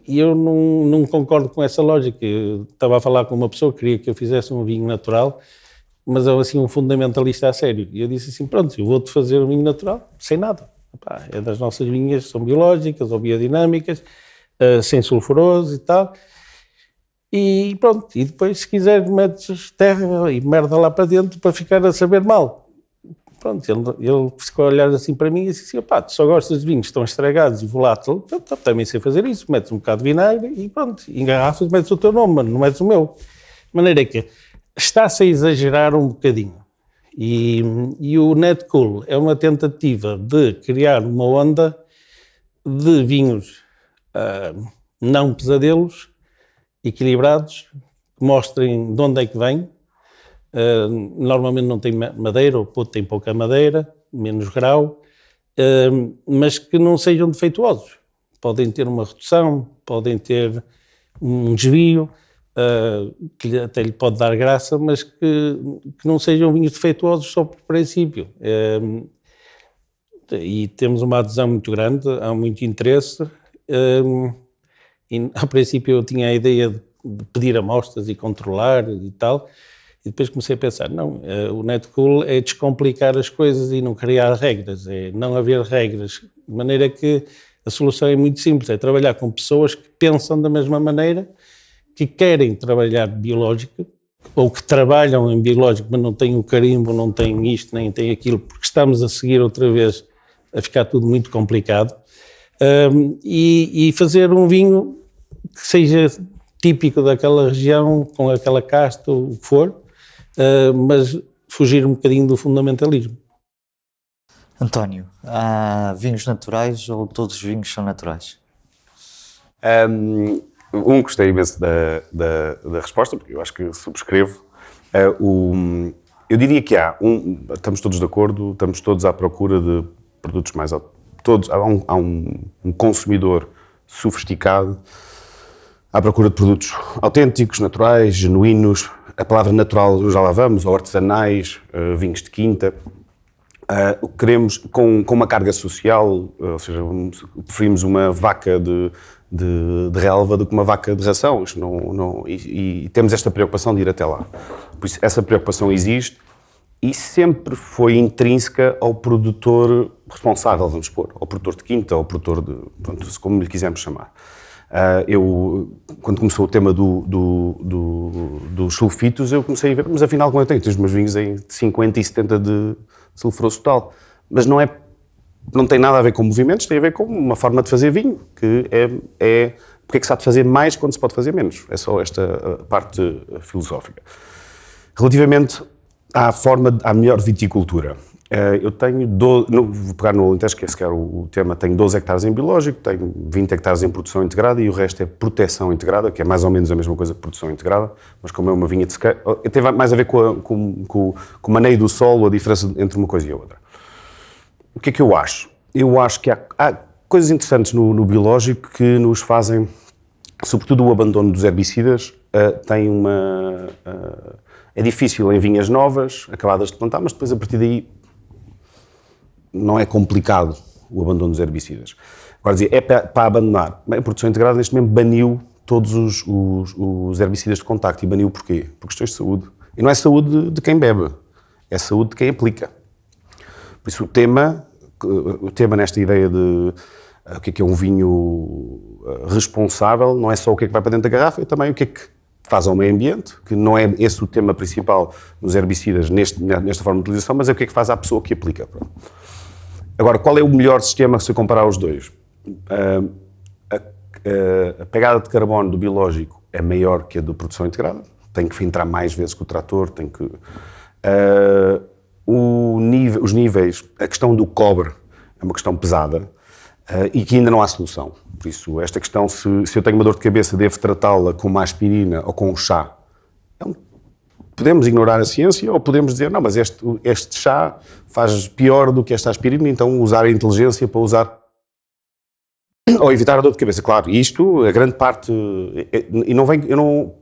E eu não concordo com essa lógica. Eu estava a falar com uma pessoa que queria que eu fizesse um vinho natural, mas é assim um fundamentalista a sério. E eu disse assim, pronto, eu vou-te fazer um vinho natural sem nada. É das nossas vinhas, são biológicas ou biodinâmicas, sem sulfuroso e tal. E pronto, e depois se quiser metes terra e merda lá para dentro para ficar a saber mal. Pronto, ele ficou a olhar assim para mim e disse assim, pá, tu só gostas de vinhos que estão estragados e voláteis, então, também sei fazer isso, metes um bocado de vinagre e pronto, em garrafas metes o teu nome, mano, não metes o meu. De maneira que está-se a exagerar um bocadinho. E o Netcool é uma tentativa de criar uma onda de vinhos não pesadelos, equilibrados, que mostrem de onde é que vem. Normalmente não tem madeira, ou tem pouca madeira, menos grau, mas que não sejam defeituosos. Podem ter uma redução, podem ter um desvio, que até lhe pode dar graça, mas que não sejam vinhos defeituosos só por princípio. E temos uma adesão muito grande, há muito interesse. E, ao princípio eu tinha a ideia de pedir amostras e controlar e tal, e depois comecei a pensar, não, o Netcool é descomplicar as coisas e não criar regras, é não haver regras, de maneira que a solução é muito simples, é trabalhar com pessoas que pensam da mesma maneira, que querem trabalhar biológico, ou que trabalham em biológico, mas não têm o carimbo, não têm isto, nem têm aquilo, porque estamos a seguir outra vez a ficar tudo muito complicado, e fazer um vinho que seja típico daquela região, com aquela casta, ou o que for, mas fugir um bocadinho do fundamentalismo. António, há vinhos naturais ou todos os vinhos são naturais? Gostei imenso da resposta, porque eu acho que subscrevo. Eu diria que estamos todos de acordo, estamos todos à procura de produtos mais... Há um consumidor sofisticado à procura de produtos autênticos, naturais, genuínos. A palavra natural já lá vamos, ou artesanais, vinhos de quinta. O que queremos com uma carga social, ou seja, preferimos uma vaca de relva do que uma vaca de ração. E temos esta preocupação de ir até lá. Por isso, essa preocupação existe e sempre foi intrínseca ao produtor responsável, vamos supor, ao produtor de quinta, ao produtor de, pronto, como lhe quisermos chamar. Quando começou o tema dos sulfitos, eu comecei a ver, mas afinal, como eu tenho os meus vinhos em 50 e 70 de sulfuroso total, mas não tem nada a ver com movimentos, tem a ver com uma forma de fazer vinho, que porque é que se há de fazer mais quando se pode fazer menos. É só esta parte filosófica. Relativamente à melhor viticultura, eu tenho, vou pegar no Alentejo, que é sequer o tema, tenho 12 hectares em biológico, tenho 20 hectares em produção integrada e o resto é proteção integrada, que é mais ou menos a mesma coisa que produção integrada, mas como é uma vinha de sequeiro, tem mais a ver com o maneio do solo, a diferença entre uma coisa e a outra. O que é que eu acho? Eu acho que há coisas interessantes no biológico que nos fazem, sobretudo o abandono dos herbicidas, é difícil em vinhas novas, acabadas de plantar, mas depois a partir daí não é complicado o abandono dos herbicidas. Agora dizer, é para abandonar. Bem, a produção integrada neste momento baniu todos os herbicidas de contacto. E baniu porquê? Por questões de saúde. E não é saúde de quem bebe, é saúde de quem aplica. Por isso o tema nesta ideia de o que é um vinho responsável, não é só o que é que vai para dentro da garrafa, é também o que é que faz ao meio ambiente, que não é esse o tema principal nos herbicidas nesta forma de utilização, mas é o que é que faz à pessoa que aplica. Agora, qual é o melhor sistema se eu comparar os dois? A pegada de carbono do biológico é maior que a da produção integrada, tem que filtrar mais vezes que o trator, os níveis, a questão do cobre é uma questão pesada e que ainda não há solução. Por isso, esta questão, se eu tenho uma dor de cabeça, devo tratá-la com uma aspirina ou com um chá. Podemos ignorar a ciência ou podemos dizer, não, mas este chá faz pior do que esta aspirina, então usar a inteligência para usar ou evitar a dor de cabeça. Claro, isto, a grande parte,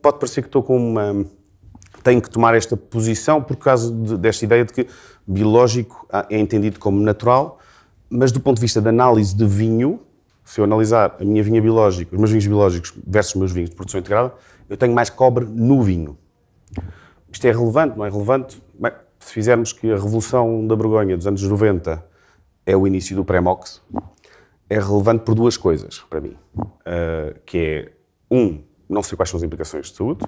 pode parecer que estou com tenho que tomar esta posição por causa desta ideia de que biológico é entendido como natural, mas do ponto de vista da análise de vinho, se eu analisar a minha vinha biológica, os meus vinhos biológicos versus os meus vinhos de produção integrada, eu tenho mais cobre no vinho. Isto é relevante, não é relevante? Bem, se fizermos que a Revolução da Borgonha dos anos 90 é o início do pré-mox, é relevante por duas coisas, para mim. Que é, não sei quais são as implicações de saúde,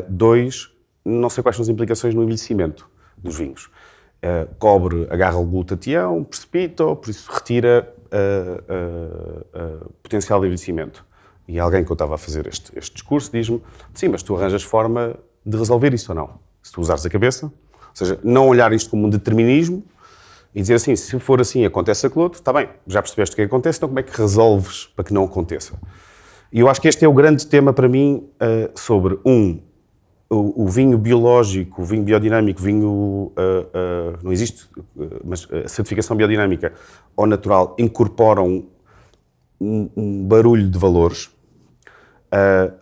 dois, não sei quais são as implicações no envelhecimento dos vinhos. Cobre agarra o glutatião, precipita, por isso retira potencial de envelhecimento. E alguém que eu estava a fazer este discurso diz-me, sim, mas tu arranjas forma de resolver isso ou não? Se tu usares a cabeça, ou seja, não olhar isto como um determinismo e dizer assim, se for assim acontece aquilo outro, está bem, já percebeste o que acontece, então como é que resolves para que não aconteça? E eu acho que este é o grande tema para mim sobre, o vinho biológico, o vinho biodinâmico, não existe, mas a certificação biodinâmica ou natural incorporam um barulho de valores.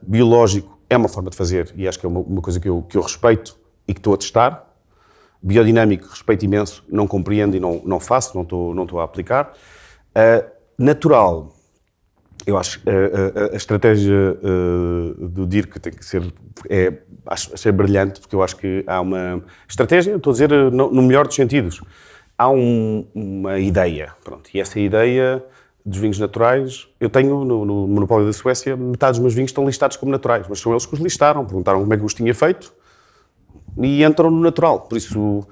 Biológico é uma forma de fazer e acho que é uma coisa que eu respeito e que estou a testar. Biodinâmico, respeito imenso, não compreendo e não faço, não estou a aplicar. Natural, eu acho a estratégia do DIRC tem que ser, achei brilhante, porque eu acho que há uma estratégia, estou a dizer no melhor dos sentidos, há uma ideia, pronto, e essa ideia dos vinhos naturais, eu tenho no monopólio da Suécia, metade dos meus vinhos estão listados como naturais, mas são eles que os listaram, perguntaram como é que os tinha feito e entram no natural, por isso,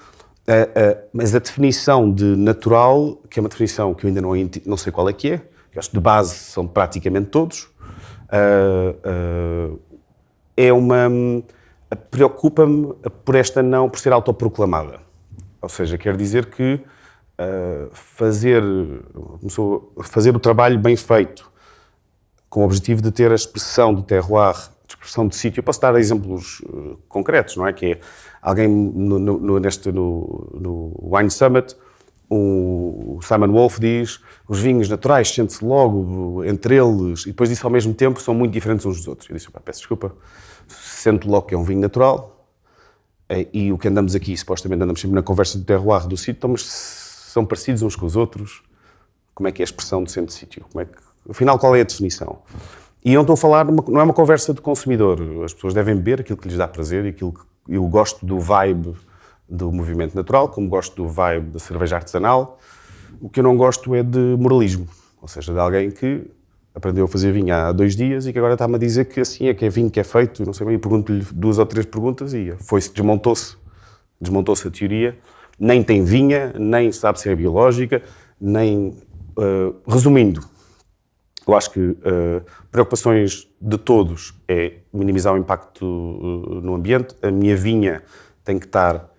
mas a definição de natural, que é uma definição que eu ainda não sei qual é que é, que acho que de base são praticamente todos, preocupa-me por ser autoproclamada. Ou seja, quer dizer que fazer o trabalho bem feito, com o objetivo de ter a expressão de terroir, a expressão de sítio. Eu posso dar exemplos concretos, não é? Que é alguém no Wine Summit, o Simon Wolf diz, os vinhos naturais sente-se logo entre eles, e depois disso ao mesmo tempo são muito diferentes uns dos outros. Eu disse, peço desculpa, sente logo que é um vinho natural, e o que andamos aqui, supostamente andamos sempre na conversa do terroir do sítio, mas são parecidos uns com os outros. Como é que é a expressão do centro-sítio? Afinal, qual é a definição? E eu não estou a falar, não é uma conversa de consumidor. As pessoas devem beber aquilo que lhes dá prazer, e aquilo que eu gosto do vibe do movimento natural, como gosto do vibe da cerveja artesanal. O que eu não gosto é de moralismo, ou seja, de alguém que aprendeu a fazer vinho há 2 dias e que agora está-me a dizer que assim é que é vinho que é feito, não sei bem, e pergunto-lhe 2 ou 3 perguntas e desmontou-se a teoria, nem tem vinha, nem sabe se é biológica, nem... resumindo, eu acho que preocupações de todos é minimizar o impacto no ambiente. A minha vinha tem que estar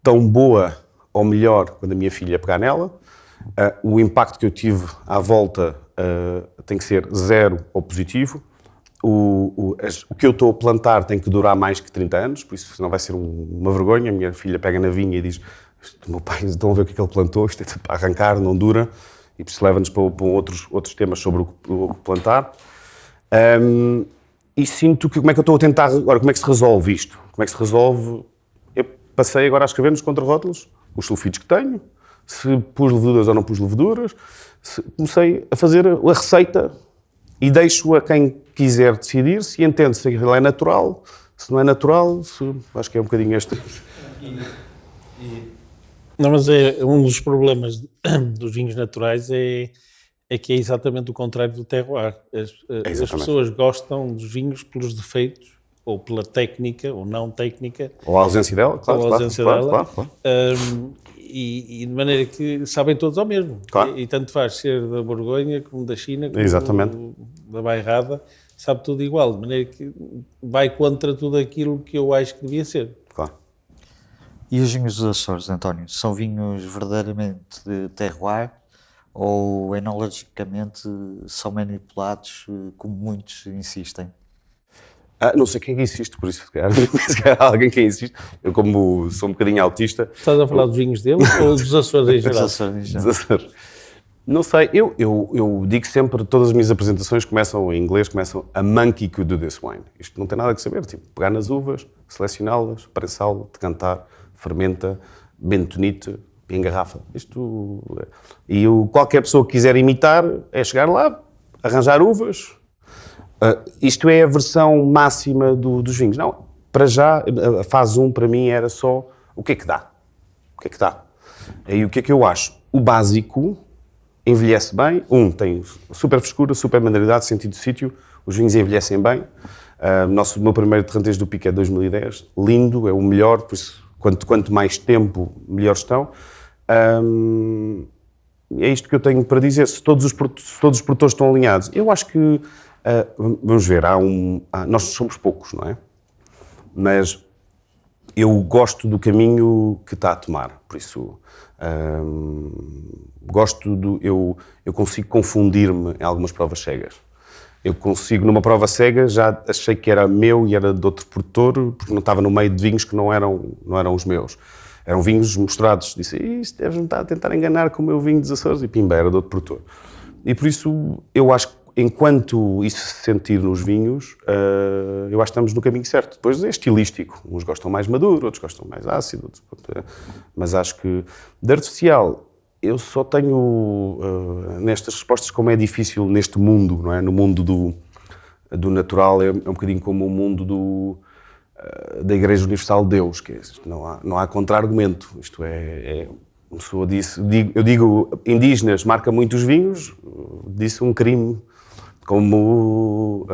tão boa ou melhor quando a minha filha pegar nela. O impacto que eu tive à volta tem que ser 0 ou positivo. O que eu estou a plantar tem que durar mais que 30 anos, por isso senão vai ser uma vergonha. A minha filha pega na vinha e diz, meu pai, estão a ver o que é que ele plantou, isto é para arrancar, não dura. E por isso leva-nos para outros temas sobre o plantar. E sinto que, como é que eu estou a tentar, agora, como é que se resolve isto? Como é que se resolve? Eu passei agora a escrever nos contrarótulos os sulfitos que tenho, se pus leveduras ou não pus leveduras, comecei a fazer a receita e deixo a quem quiser decidir se entende se ele é natural, se não é natural, acho que é um bocadinho este. Não, mas um dos problemas dos vinhos naturais é que é exatamente o contrário do terroir. As pessoas gostam dos vinhos pelos defeitos, ou pela técnica, ou não técnica. Ou a ausência dela, claro. Claro. E de maneira que sabem todos ao mesmo. Claro. E tanto faz ser da Borgonha, como da China, como exatamente. Da Bairrada, sabe tudo igual. De maneira que vai contra tudo aquilo que eu acho que devia ser. Claro. E os vinhos dos Açores, António, são vinhos verdadeiramente de terroir ou enologicamente são manipulados, como muitos insistem? Não sei quem insiste, por isso, se calhar alguém que insiste. Eu, como sou um bocadinho autista... Estás a falar dos vinhos dele ou dos Açores em geral? Dos Açores. Não sei, eu digo sempre, todas as minhas apresentações começam em inglês, começam a monkey could do this wine. Isto não tem nada a saber, tipo, pegar nas uvas, selecioná-las, prensá-las, decantar, fermenta, bentonite, engarrafa. Isto... E qualquer pessoa que quiser imitar é chegar lá, arranjar uvas... isto é a versão máxima dos vinhos. Não, para já, a fase 1 para mim era só o que é que dá. O que é que dá? E o que é que eu acho? O básico envelhece bem. Tem super frescura, super manualidade, sentido de sítio. Os vinhos envelhecem bem. O meu primeiro Terrantejo do Pico é de 2010. Lindo, é o melhor, por isso, quanto mais tempo, melhor estão. É isto que eu tenho para dizer. Se todos os produtores estão alinhados, eu acho que vamos ver, nós somos poucos, não é? Mas eu gosto do caminho que está a tomar, por isso eu consigo confundir-me em algumas provas cegas. Eu consigo, numa prova cega, já achei que era meu e era de outro produtor, porque não estava no meio de vinhos que não eram os meus. Eram vinhos mostrados. Disse, isto deves-me estar a tentar enganar com o meu vinho dos Açores, e pimba, era de outro produtor. E por isso, eu acho que enquanto isso se sentir nos vinhos, eu acho que estamos no caminho certo. Depois é estilístico. Uns gostam mais maduro, outros gostam mais ácido. Mas acho que de artificial, eu só tenho nestas respostas, como é difícil neste mundo, não é? No mundo do natural, é um bocadinho como o mundo da Igreja Universal de Deus, que não há contra-argumento. Isto uma pessoa disse, eu digo, indígenas marca muito os vinhos, disse um crime. Como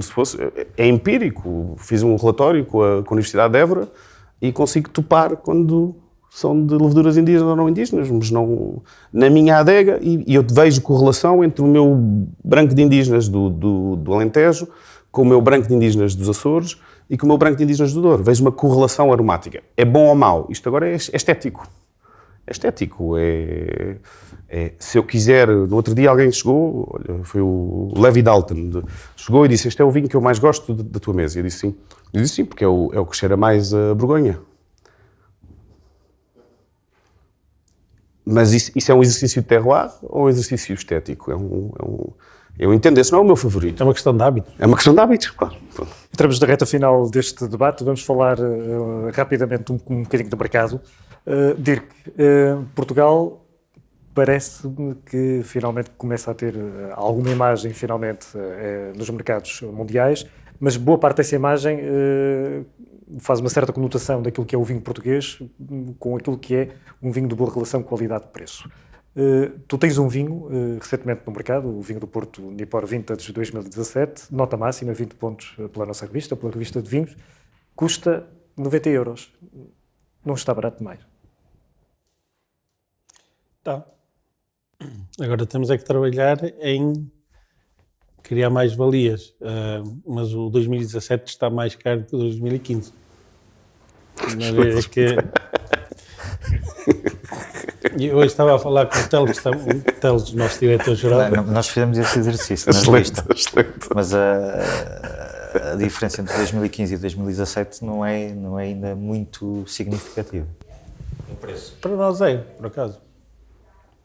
se fosse... É empírico. Fiz um relatório com a Universidade de Évora e consigo topar quando são de leveduras indígenas ou não indígenas, mas não... Na minha adega, e eu vejo correlação entre o meu branco de indígenas do Alentejo com o meu branco de indígenas dos Açores e com o meu branco de indígenas do Douro. Vejo uma correlação aromática. É bom ou mau? Isto agora é estético. É estético, se eu quiser... No outro dia alguém chegou, olha, foi o Levi Dalton, chegou e disse, este é o vinho que eu mais gosto da tua mesa. Eu disse sim. Eu disse sim, porque é o que cheira mais a Borgonha. Mas isso é um exercício de terroir ou um exercício estético? Eu entendo, esse não é o meu favorito. É uma questão de hábito. É uma questão de hábitos, claro. Entramos na reta final deste debate, vamos falar rapidamente um bocadinho do mercado. Dirk, Portugal parece-me que finalmente começa a ter alguma imagem finalmente nos mercados mundiais, mas boa parte dessa imagem faz uma certa conotação daquilo que é o vinho português com aquilo que é um vinho de boa relação qualidade-preço. Tu tens um vinho recentemente no mercado, o vinho do Porto Nipor Vintage 2017, nota máxima, 20 pontos pela nossa revista, pela revista de vinhos, custa 90 euros. Não está barato demais. Tá. Agora temos é que trabalhar em criar mais valias, mas o 2017 está mais caro que o 2015. Mas é que... E hoje estava a falar com o Teles, nosso diretor-geral. Nós fizemos esse exercício na revista, mas a diferença entre 2015 e 2017 não é ainda muito significativa. O preço. Para nós é, por acaso.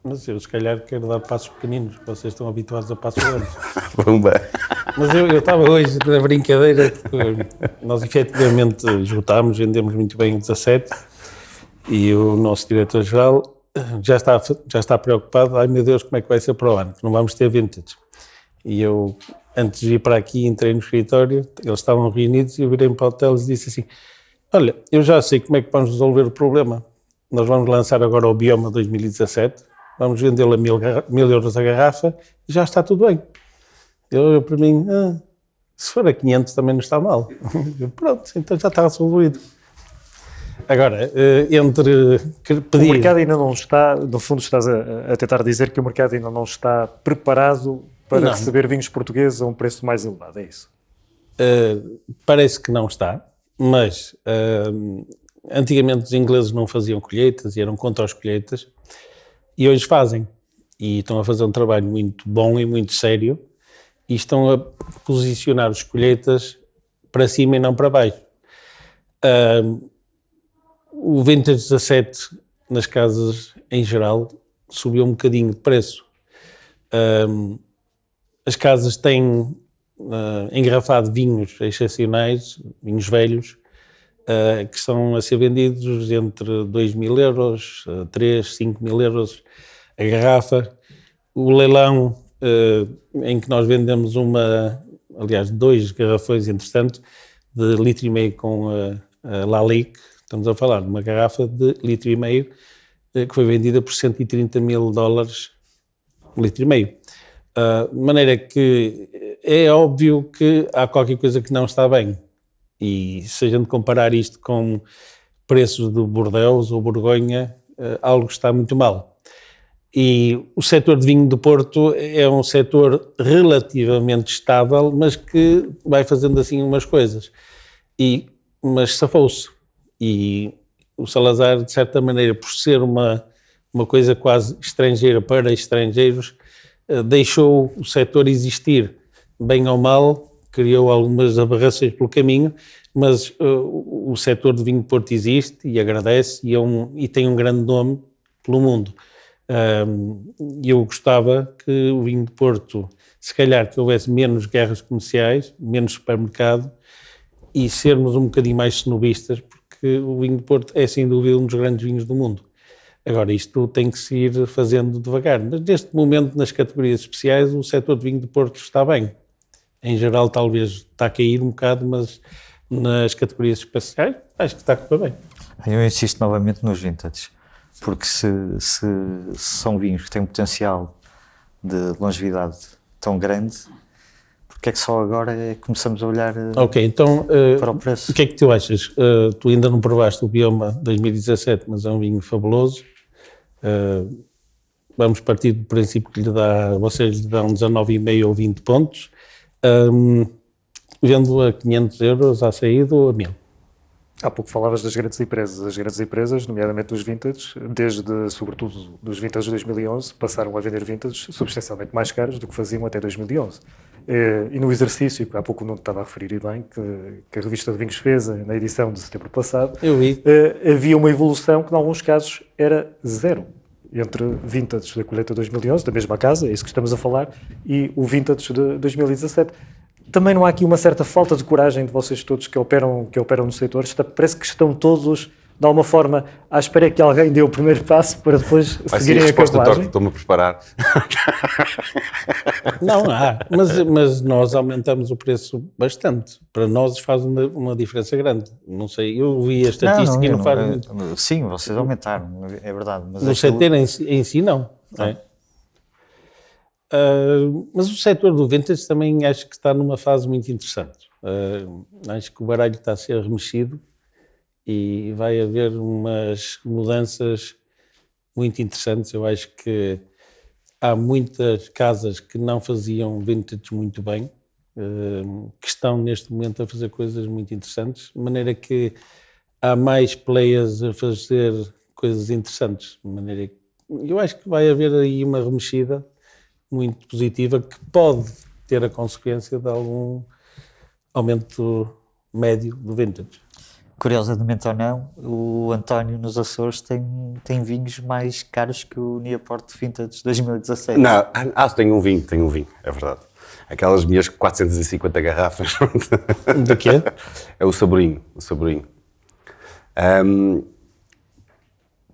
Mas eu, se calhar, quero dar passos pequeninos. Vocês estão habituados a passos grandes. Vamos bem. Mas eu estava hoje na brincadeira, que nós efetivamente esgotámos, vendemos muito bem o 17 e o nosso diretor-geral já está preocupado. Ai meu Deus, como é que vai ser para o ano? Não vamos ter vintage. E eu, antes de ir para aqui, entrei no escritório, eles estavam reunidos e eu virei para o hotel e disse assim: olha, eu já sei como é que vamos resolver o problema. Nós vamos lançar agora o Bioma 2017, vamos vendê-lo a 1000 euros a garrafa e já está tudo bem. Eu para mim, se for a 500 também não está mal. Pronto, então já está resolvido. Agora, entre pedir... O mercado ainda não está, no fundo estás a tentar dizer que o mercado ainda não está preparado para receber vinhos portugueses a um preço mais elevado, é isso? Parece que não está, mas antigamente os ingleses não faziam colheitas e eram contra as colheitas e hoje fazem. E estão a fazer um trabalho muito bom e muito sério e estão a posicionar as colheitas para cima e não para baixo. O Vintage 17 nas casas em geral subiu um bocadinho de preço. As casas têm engarrafado vinhos excepcionais, vinhos velhos, que estão a ser vendidos entre 2.000 euros, 3, 5.000 euros a garrafa. O leilão em que nós vendemos aliás, 2 garrafões, entretanto, de 1,5 litro com a Lalique. Estamos a falar de uma garrafa de 1,5 litro que foi vendida por $130.000, 1,5 litro. De maneira que é óbvio que há qualquer coisa que não está bem. E se a gente comparar isto com preços de Bordeaux ou Borgonha, algo está muito mal. E o setor de vinho do Porto é um setor relativamente estável, mas que vai fazendo assim umas coisas. Mas safou-se. E o Salazar, de certa maneira, por ser uma coisa quase estrangeira para estrangeiros, deixou o setor existir, bem ou mal, criou algumas aberrações pelo caminho, mas o setor de vinho de Porto existe e agradece e tem um grande nome pelo mundo. Eu gostava que o vinho de Porto, se calhar que houvesse menos guerras comerciais, menos supermercado e sermos um bocadinho mais snobistas, porque o vinho de Porto é sem dúvida um dos grandes vinhos do mundo. Agora, isto tem que se ir fazendo devagar, mas neste momento nas categorias especiais o setor de vinho de Porto está bem. Em geral talvez está a cair um bocado, mas nas categorias especiais acho que está a correr bem. Eu insisto novamente nos vintage, porque se são vinhos que têm um potencial de longevidade tão grande, porque é que só agora começamos a olhar então, para o preço? O que é que tu achas? Tu ainda não provaste o Bioma 2017, mas é um vinho fabuloso. Vamos partir do princípio que vocês lhe dão 19,5 ou 20 pontos. Vendo a 500 euros à saída ou a 1.000? Há pouco falavas das grandes empresas. As grandes empresas, nomeadamente dos vintage, sobretudo dos vintage de 2011, passaram a vender vintage substancialmente mais caros do que faziam até 2011. E no exercício, que há pouco o Nuno estava a referir e bem, que a revista de vinhos fez na edição de setembro passado, Eu vi. Havia uma evolução que, em alguns casos, era zero. entre Vintage da colheita de 2011, da mesma casa, é isso que estamos a falar, e o Vintage de 2017. Também não há aqui uma certa falta de coragem de vocês todos que operam no setor? Parece que estão todos, de alguma forma, à espera que alguém dê o primeiro passo para depois Vai ser a seguirem a resposta carruagem. torta, estou-me a preparar. Não há, mas nós aumentamos o preço bastante. Para nós faz uma diferença grande. Não sei, eu vi a estatística e não faz muito. Sim, vocês aumentaram, é verdade. Mas No setor em si, não. É? Mas o setor do vintage também acho que está numa fase muito interessante. Acho que o baralho está a ser remexido e vai haver umas mudanças muito interessantes. Eu acho que há muitas casas que não faziam vintage muito bem, que estão neste momento a fazer coisas muito interessantes, de maneira que há mais players a fazer coisas interessantes. De maneira que eu acho que vai haver aí uma remexida muito positiva que pode ter a consequência de algum aumento médio do vintage. Curiosamente ou não, o António nos Açores tem vinhos mais caros que o Newport Vintage 2016. Não, tenho um vinho, é verdade. Aquelas minhas 450 garrafas. De quê? É o Saborinho.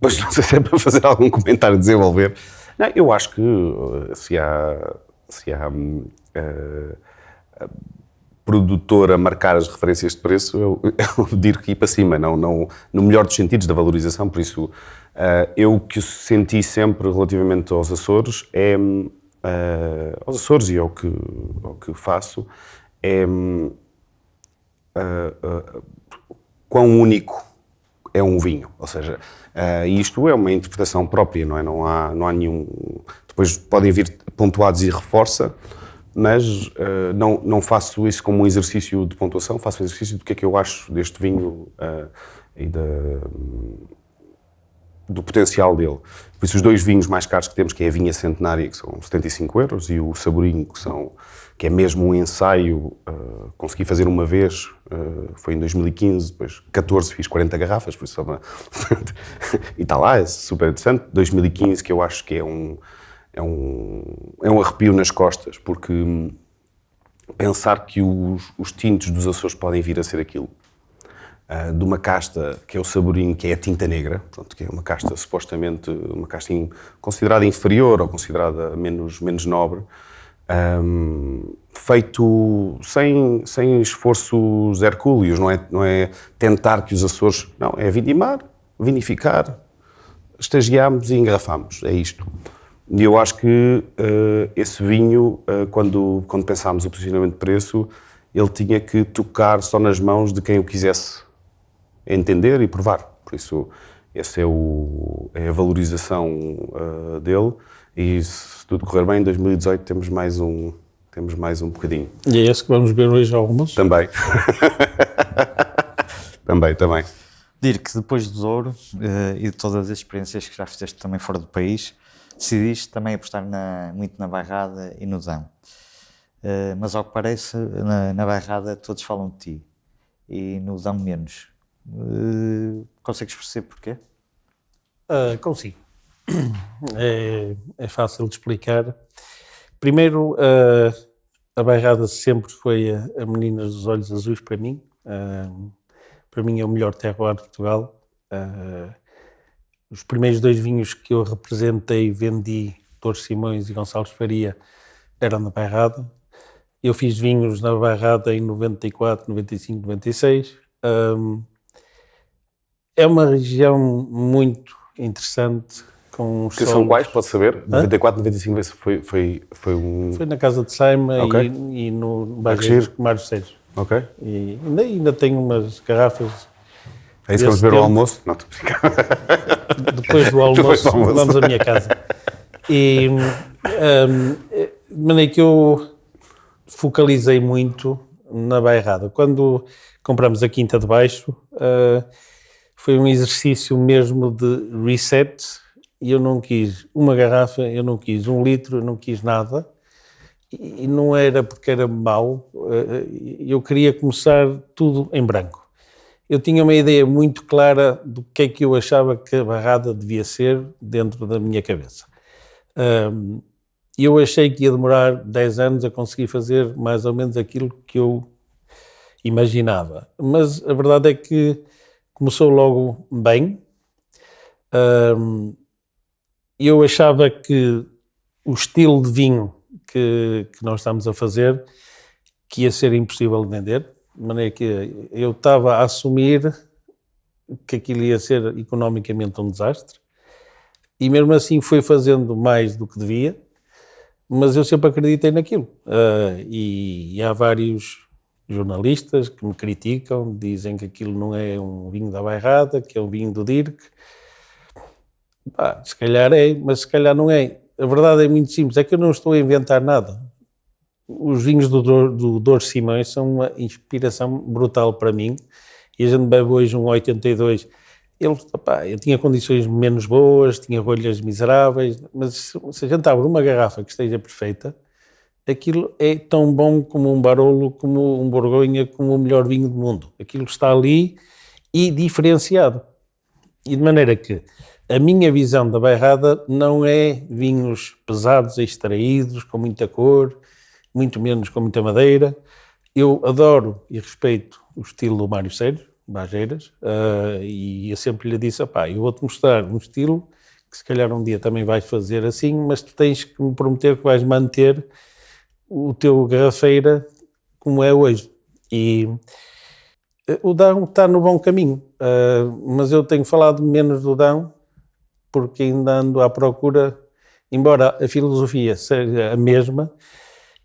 Mas não sei se é para fazer algum comentário, desenvolver. Não, eu acho que se há produtor a marcar as referências de preço, eu digo que ir para cima, não, no melhor dos sentidos da valorização. Por isso, eu que senti sempre relativamente aos Açores, aos Açores e ao que faço, quão único é um vinho. Ou seja, isto é uma interpretação própria, não é? Não há nenhum... Depois podem vir pontuados e reforça, mas não faço isso como um exercício de pontuação, faço um exercício do que é que eu acho deste vinho e do potencial dele. Por isso, os dois vinhos mais caros que temos, que é a Vinha Centenária, que são 75 euros, e o Saborinho, que é mesmo um ensaio, consegui fazer uma vez, foi em 2015, depois 14 fiz 40 garrafas, por isso e está lá, é super interessante. 2015, que eu acho que é um arrepio nas costas, porque pensar que os tintos dos Açores podem vir a ser aquilo, de uma casta que é o Saborinho, que é a tinta negra, pronto, que é uma casta supostamente, uma casta considerada inferior ou considerada menos nobre, feito sem esforços hercúleos, não é tentar que os Açores, não, é vindimar, vinificar, estagiamos e engarrafamos, é isto. E eu acho que esse vinho, quando pensámos o posicionamento de preço, ele tinha que tocar só nas mãos de quem o quisesse entender e provar. Por isso, essa é a valorização dele. E se tudo correr bem, em 2018 temos mais um bocadinho. E é esse que vamos ver hoje ao almoço? Também. também. Dir que depois do Douro e de todas as experiências que já fizeste também fora do país, decidiste também apostar muito na Bairrada e no Dão. Mas ao que parece, na Bairrada todos falam de ti e no Dão menos. Consegues perceber porquê? Consigo. É fácil de explicar. Primeiro, a Bairrada sempre foi a menina dos olhos azuis para mim. Para mim é o melhor terroir de Portugal. Os primeiros dois vinhos que eu representei, vendi, Torres Simões e Gonçalves Faria, eram na Bairrada. Eu fiz vinhos na Bairrada em 94, 95, 96. É uma região muito interessante. Com os que são quais, pode saber? 94, 95 foi um... Foi na casa de Saima, okay. e no bairro Mário Sérgio. Ok. E ainda tenho umas garrafas. É isso que vamos ver o almoço? Não, estou a Depois do almoço, vamos à minha casa. E de maneira que eu focalizei muito na Bairrada. Quando compramos a Quinta de Baixo, foi um exercício mesmo de reset, e eu não quis uma garrafa, eu não quis 1 litro, eu não quis nada, e não era porque era mau, eu queria começar tudo em branco. eu tinha uma ideia muito clara do que é que eu achava que a barrada devia ser dentro da minha cabeça. Eu achei que ia demorar 10 anos a conseguir fazer mais ou menos aquilo que eu imaginava. Mas a verdade é que começou logo bem. Eu achava que o estilo de vinho que nós estamos a fazer que ia ser impossível de vender, de maneira que eu estava a assumir que aquilo ia ser economicamente um desastre e mesmo assim fui fazendo mais do que devia, mas eu sempre acreditei naquilo. E há vários jornalistas que me criticam, dizem que aquilo não é um vinho da Bairrada, que é um vinho do Dirk. Se calhar é, mas se calhar não é. A verdade é muito simples, é que eu não estou a inventar nada. Os vinhos do Dores Simões são uma inspiração brutal para mim, e a gente bebe hoje um 82. Eu tinha condições menos boas, tinha rolhas miseráveis, mas se a gente abre uma garrafa que esteja perfeita, aquilo é tão bom como um Barolo, como um Borgonha, como o melhor vinho do mundo. Aquilo está ali e diferenciado. E de maneira que a minha visão da Bairrada não é vinhos pesados, extraídos, com muita cor, muito menos com muita madeira. Eu adoro e respeito o estilo do Mário Sérgio, Bageiras, e eu sempre lhe disse, eu vou-te mostrar um estilo que se calhar um dia também vais fazer assim, mas tu tens que me prometer que vais manter o teu garrafeira como é hoje. E o Dão está no bom caminho, mas eu tenho falado menos do Dão porque ainda ando à procura, embora a filosofia seja a mesma.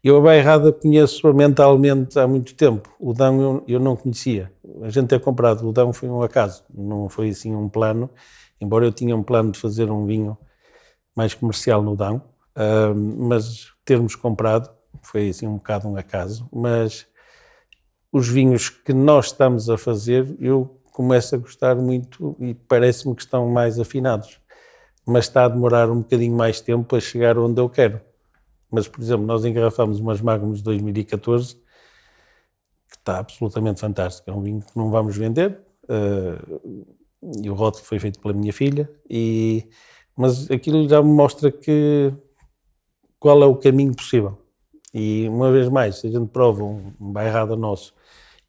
Eu a Bairrada conheço mentalmente há muito tempo. O Dão eu não conhecia. A gente ter comprado o Dão foi um acaso, não foi assim um plano, embora eu tinha um plano de fazer um vinho mais comercial no Dão, mas termos comprado foi assim um bocado um acaso. Mas os vinhos que nós estamos a fazer, eu começo a gostar muito e parece-me que estão mais afinados. Mas está a demorar um bocadinho mais tempo a chegar onde eu quero. Mas, por exemplo, nós engarrafámos umas Magnums de 2014, que está absolutamente fantástico. É um vinho que não vamos vender, e o rótulo foi feito pela minha filha, mas aquilo já me mostra qual é o caminho possível. E, uma vez mais, se a gente prova um Bairrada nosso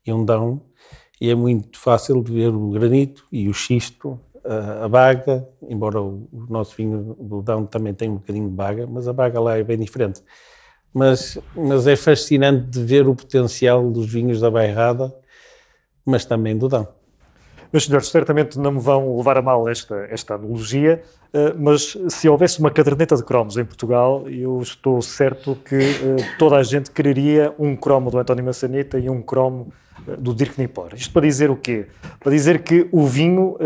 e um Dão, e é muito fácil de ver o granito e o xisto, a baga, embora o nosso vinho do Dão também tem um bocadinho de baga, mas a baga lá é bem diferente. Mas é fascinante de ver o potencial dos vinhos da Bairrada, mas também do Dão. Meus senhores, certamente não me vão levar a mal esta analogia, mas se houvesse uma caderneta de cromos em Portugal, eu estou certo que toda a gente quereria um cromo do António Massanita e um cromo do Dirk Nippor. Isto para dizer o quê? Para dizer que o vinho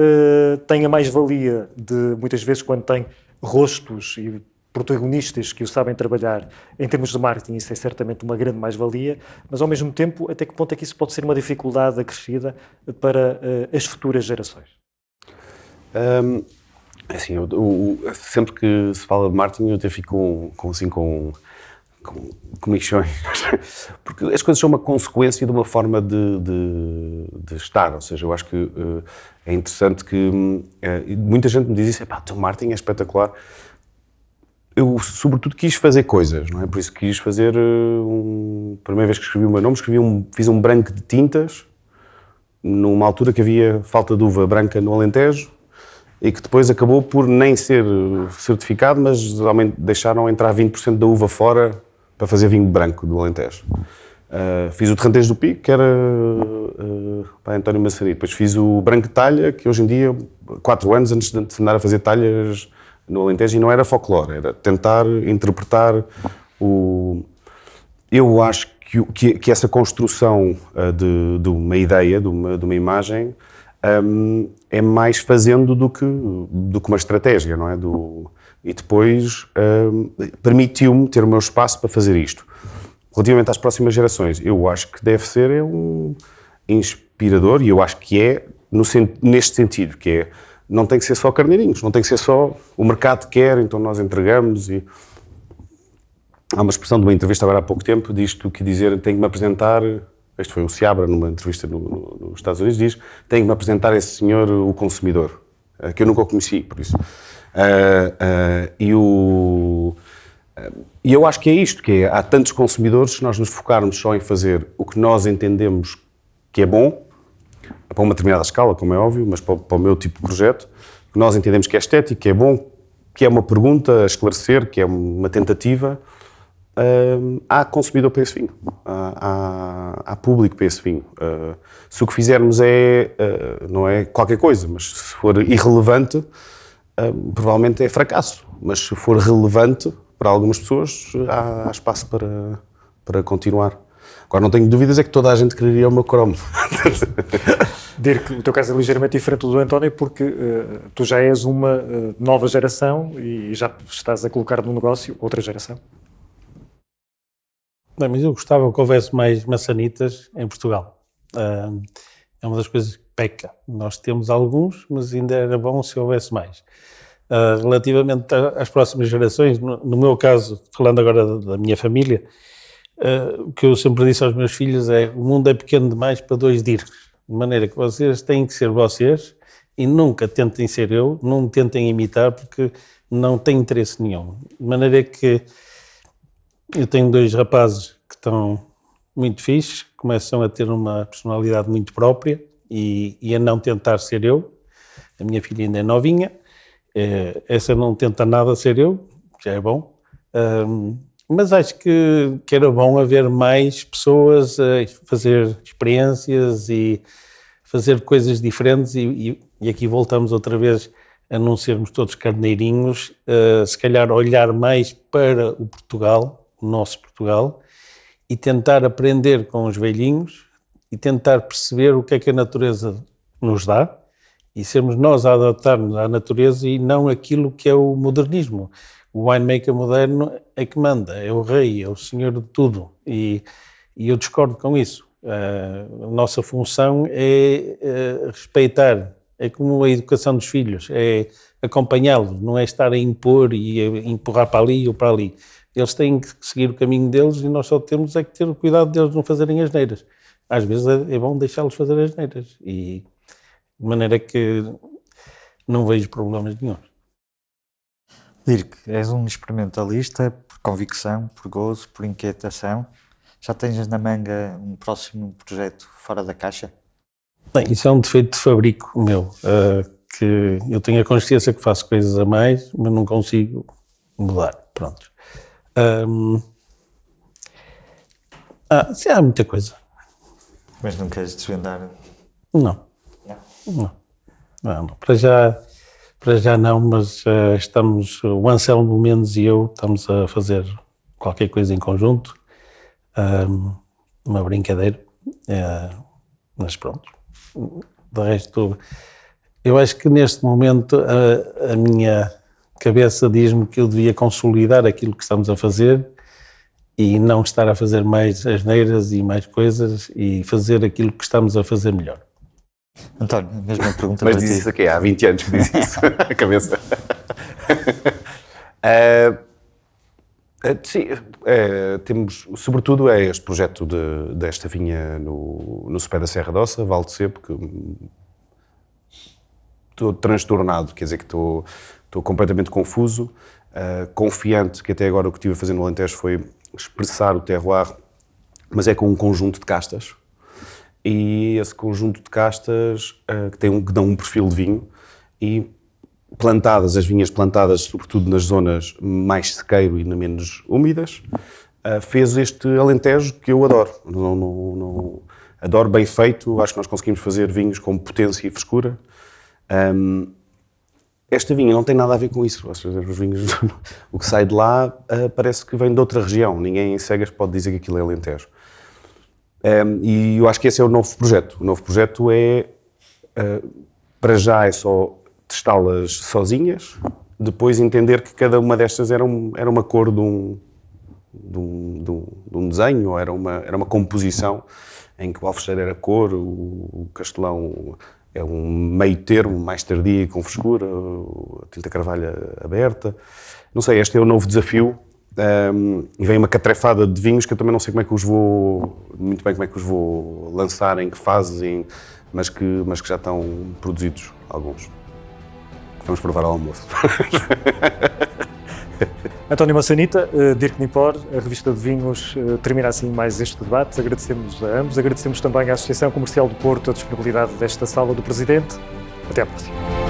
tem a mais-valia de, muitas vezes, quando tem rostos e protagonistas que o sabem trabalhar em termos de marketing, isso é certamente uma grande mais-valia, mas ao mesmo tempo, até que ponto é que isso pode ser uma dificuldade acrescida para as futuras gerações? Assim, sempre que se fala de marketing, eu até fico com comichões, porque as coisas são uma consequência de uma forma de estar, ou seja, eu acho que é interessante que muita gente me diz isso, o teu marketing é espetacular. Eu, sobretudo, quis fazer coisas, não é? Por isso quis fazer, a primeira vez que escrevi o meu nome, fiz um branco de tintas, numa altura que havia falta de uva branca no Alentejo, e que depois acabou por nem ser certificado, mas deixaram entrar 20% da uva fora para fazer vinho branco do Alentejo. Fiz o Terrantejo do Pico, que era para António Massanita. Depois fiz o branco de talha, que hoje em dia, 4 anos antes de andar a fazer talhas no Alentejo, e não era folclore, era tentar interpretar Eu acho que essa construção de uma ideia, de uma imagem, é mais fazendo do que uma estratégia, não é? E depois permitiu-me ter o meu espaço para fazer isto. Relativamente às próximas gerações, eu acho que deve ser um inspirador, e eu acho que é neste sentido, que é, não tem que ser só carneirinhos, não tem que ser só o mercado quer, então nós entregamos. E há uma expressão de uma entrevista agora há pouco tempo, disto que dizer, tem que me apresentar este foi o Seabra, numa entrevista nos Estados Unidos, diz: tem que me apresentar esse senhor, o consumidor, que eu nunca o conheci, por isso. E eu acho que é isto, que é, há tantos consumidores, se nós nos focarmos só em fazer o que nós entendemos que é bom, para uma determinada escala, como é óbvio, mas para o meu tipo de projeto, que nós entendemos que é estético, que é bom, que é uma pergunta a esclarecer, que é uma tentativa, há consumidor para esse vinho, há público para esse vinho. Se o que fizermos não é qualquer coisa, mas se for irrelevante, provavelmente é fracasso. Mas se for relevante para algumas pessoas, há espaço para continuar. Agora, não tenho dúvidas, é que toda a gente quereria o meu cromo. Dirk, o teu caso é ligeiramente diferente do António, porque tu já és uma nova geração e já estás a colocar no negócio outra geração. Não, mas eu gostava que houvesse mais maçanitas em Portugal. É uma das coisas que peca. Nós temos alguns, mas ainda era bom se houvesse mais. Relativamente às próximas gerações, no meu caso, falando agora da minha família, o que eu sempre disse aos meus filhos é: o mundo é pequeno demais para dois Dirks, de maneira que vocês têm que ser vocês e nunca tentem ser eu, não tentem imitar, porque não tem interesse nenhum. De maneira que eu tenho dois rapazes que estão muito fixes, começam a ter uma personalidade muito própria e a não tentar ser eu. A minha filha ainda é novinha, essa não tenta nada ser eu, já é bom. Mas acho que era bom haver mais pessoas a fazer experiências e fazer coisas diferentes e aqui voltamos outra vez a não sermos todos carneirinhos, se calhar olhar mais para o Portugal, o nosso Portugal, e tentar aprender com os velhinhos e tentar perceber o que é que a natureza nos dá e sermos nós a adaptar-nos à natureza e não aquilo que é o modernismo. O winemaker moderno é que manda, é o rei, é o senhor de tudo e eu discordo com isso. A nossa função é respeitar, é como a educação dos filhos, é acompanhá-los, não é estar a impor e a empurrar para ali ou para ali. Eles têm que seguir o caminho deles e nós só temos é que ter o cuidado deles não fazerem asneiras. Às vezes é bom deixá-los fazer asneiras e de maneira que não vejo problemas nenhum. Dirk, és um experimentalista por convicção, por gozo, por inquietação. Já tens na manga um próximo projeto fora da caixa? Bem, isso é um defeito de fabrico meu, que eu tenho a consciência que faço coisas a mais, mas não consigo mudar. Pronto. Sim, há muita coisa. Mas não queres desvendar? Não. Para já não, mas estamos, o Anselmo Mendes e eu estamos a fazer qualquer coisa em conjunto, uma brincadeira, mas pronto. De resto, eu acho que neste momento a minha cabeça diz-me que eu devia consolidar aquilo que estamos a fazer e não estar a fazer mais asneiras e mais coisas e fazer aquilo que estamos a fazer melhor. António, mesma pergunta Mas para diz ti. isso aqui, há 20 anos que diz isso, a cabeça. Sim, temos, sobretudo, este projeto desta vinha no Sopé da Serra d'Ossa, Val de Sebo, que estou transtornado, quer dizer que estou completamente confuso, confiante que até agora o que estive a fazer no Alentejo foi expressar o terroir, mas é com um conjunto de castas. E esse conjunto de castas que dão um perfil de vinho e as vinhas plantadas sobretudo nas zonas mais sequeiro e menos úmidas, fez este Alentejo que eu adoro. Adoro bem feito, acho que nós conseguimos fazer vinhos com potência e frescura. Esta vinha não tem nada a ver com isso. Os vinhos, o que sai de lá parece que vem de outra região. Ninguém em cegas pode dizer que aquilo é Alentejo. E eu acho que esse é o novo projeto. O novo projeto para já é só testá-las sozinhas, depois entender que cada uma destas era uma cor de um desenho, ou era uma composição em que o Alfecheiro era cor, o Castelão é um meio termo, mais tardia e com frescura, a Tinta Carvalho aberta. Não sei, este é o novo desafio E vem uma catrefada de vinhos que eu também não sei como é que os vou, muito bem como é que os vou lançar, em que fases, mas que já estão produzidos alguns. Vamos provar ao almoço. António Massanita, Dirk Nipor, a revista de vinhos termina assim mais este debate. Agradecemos a ambos, agradecemos também à Associação Comercial do Porto a disponibilidade desta sala do Presidente. Até à próxima.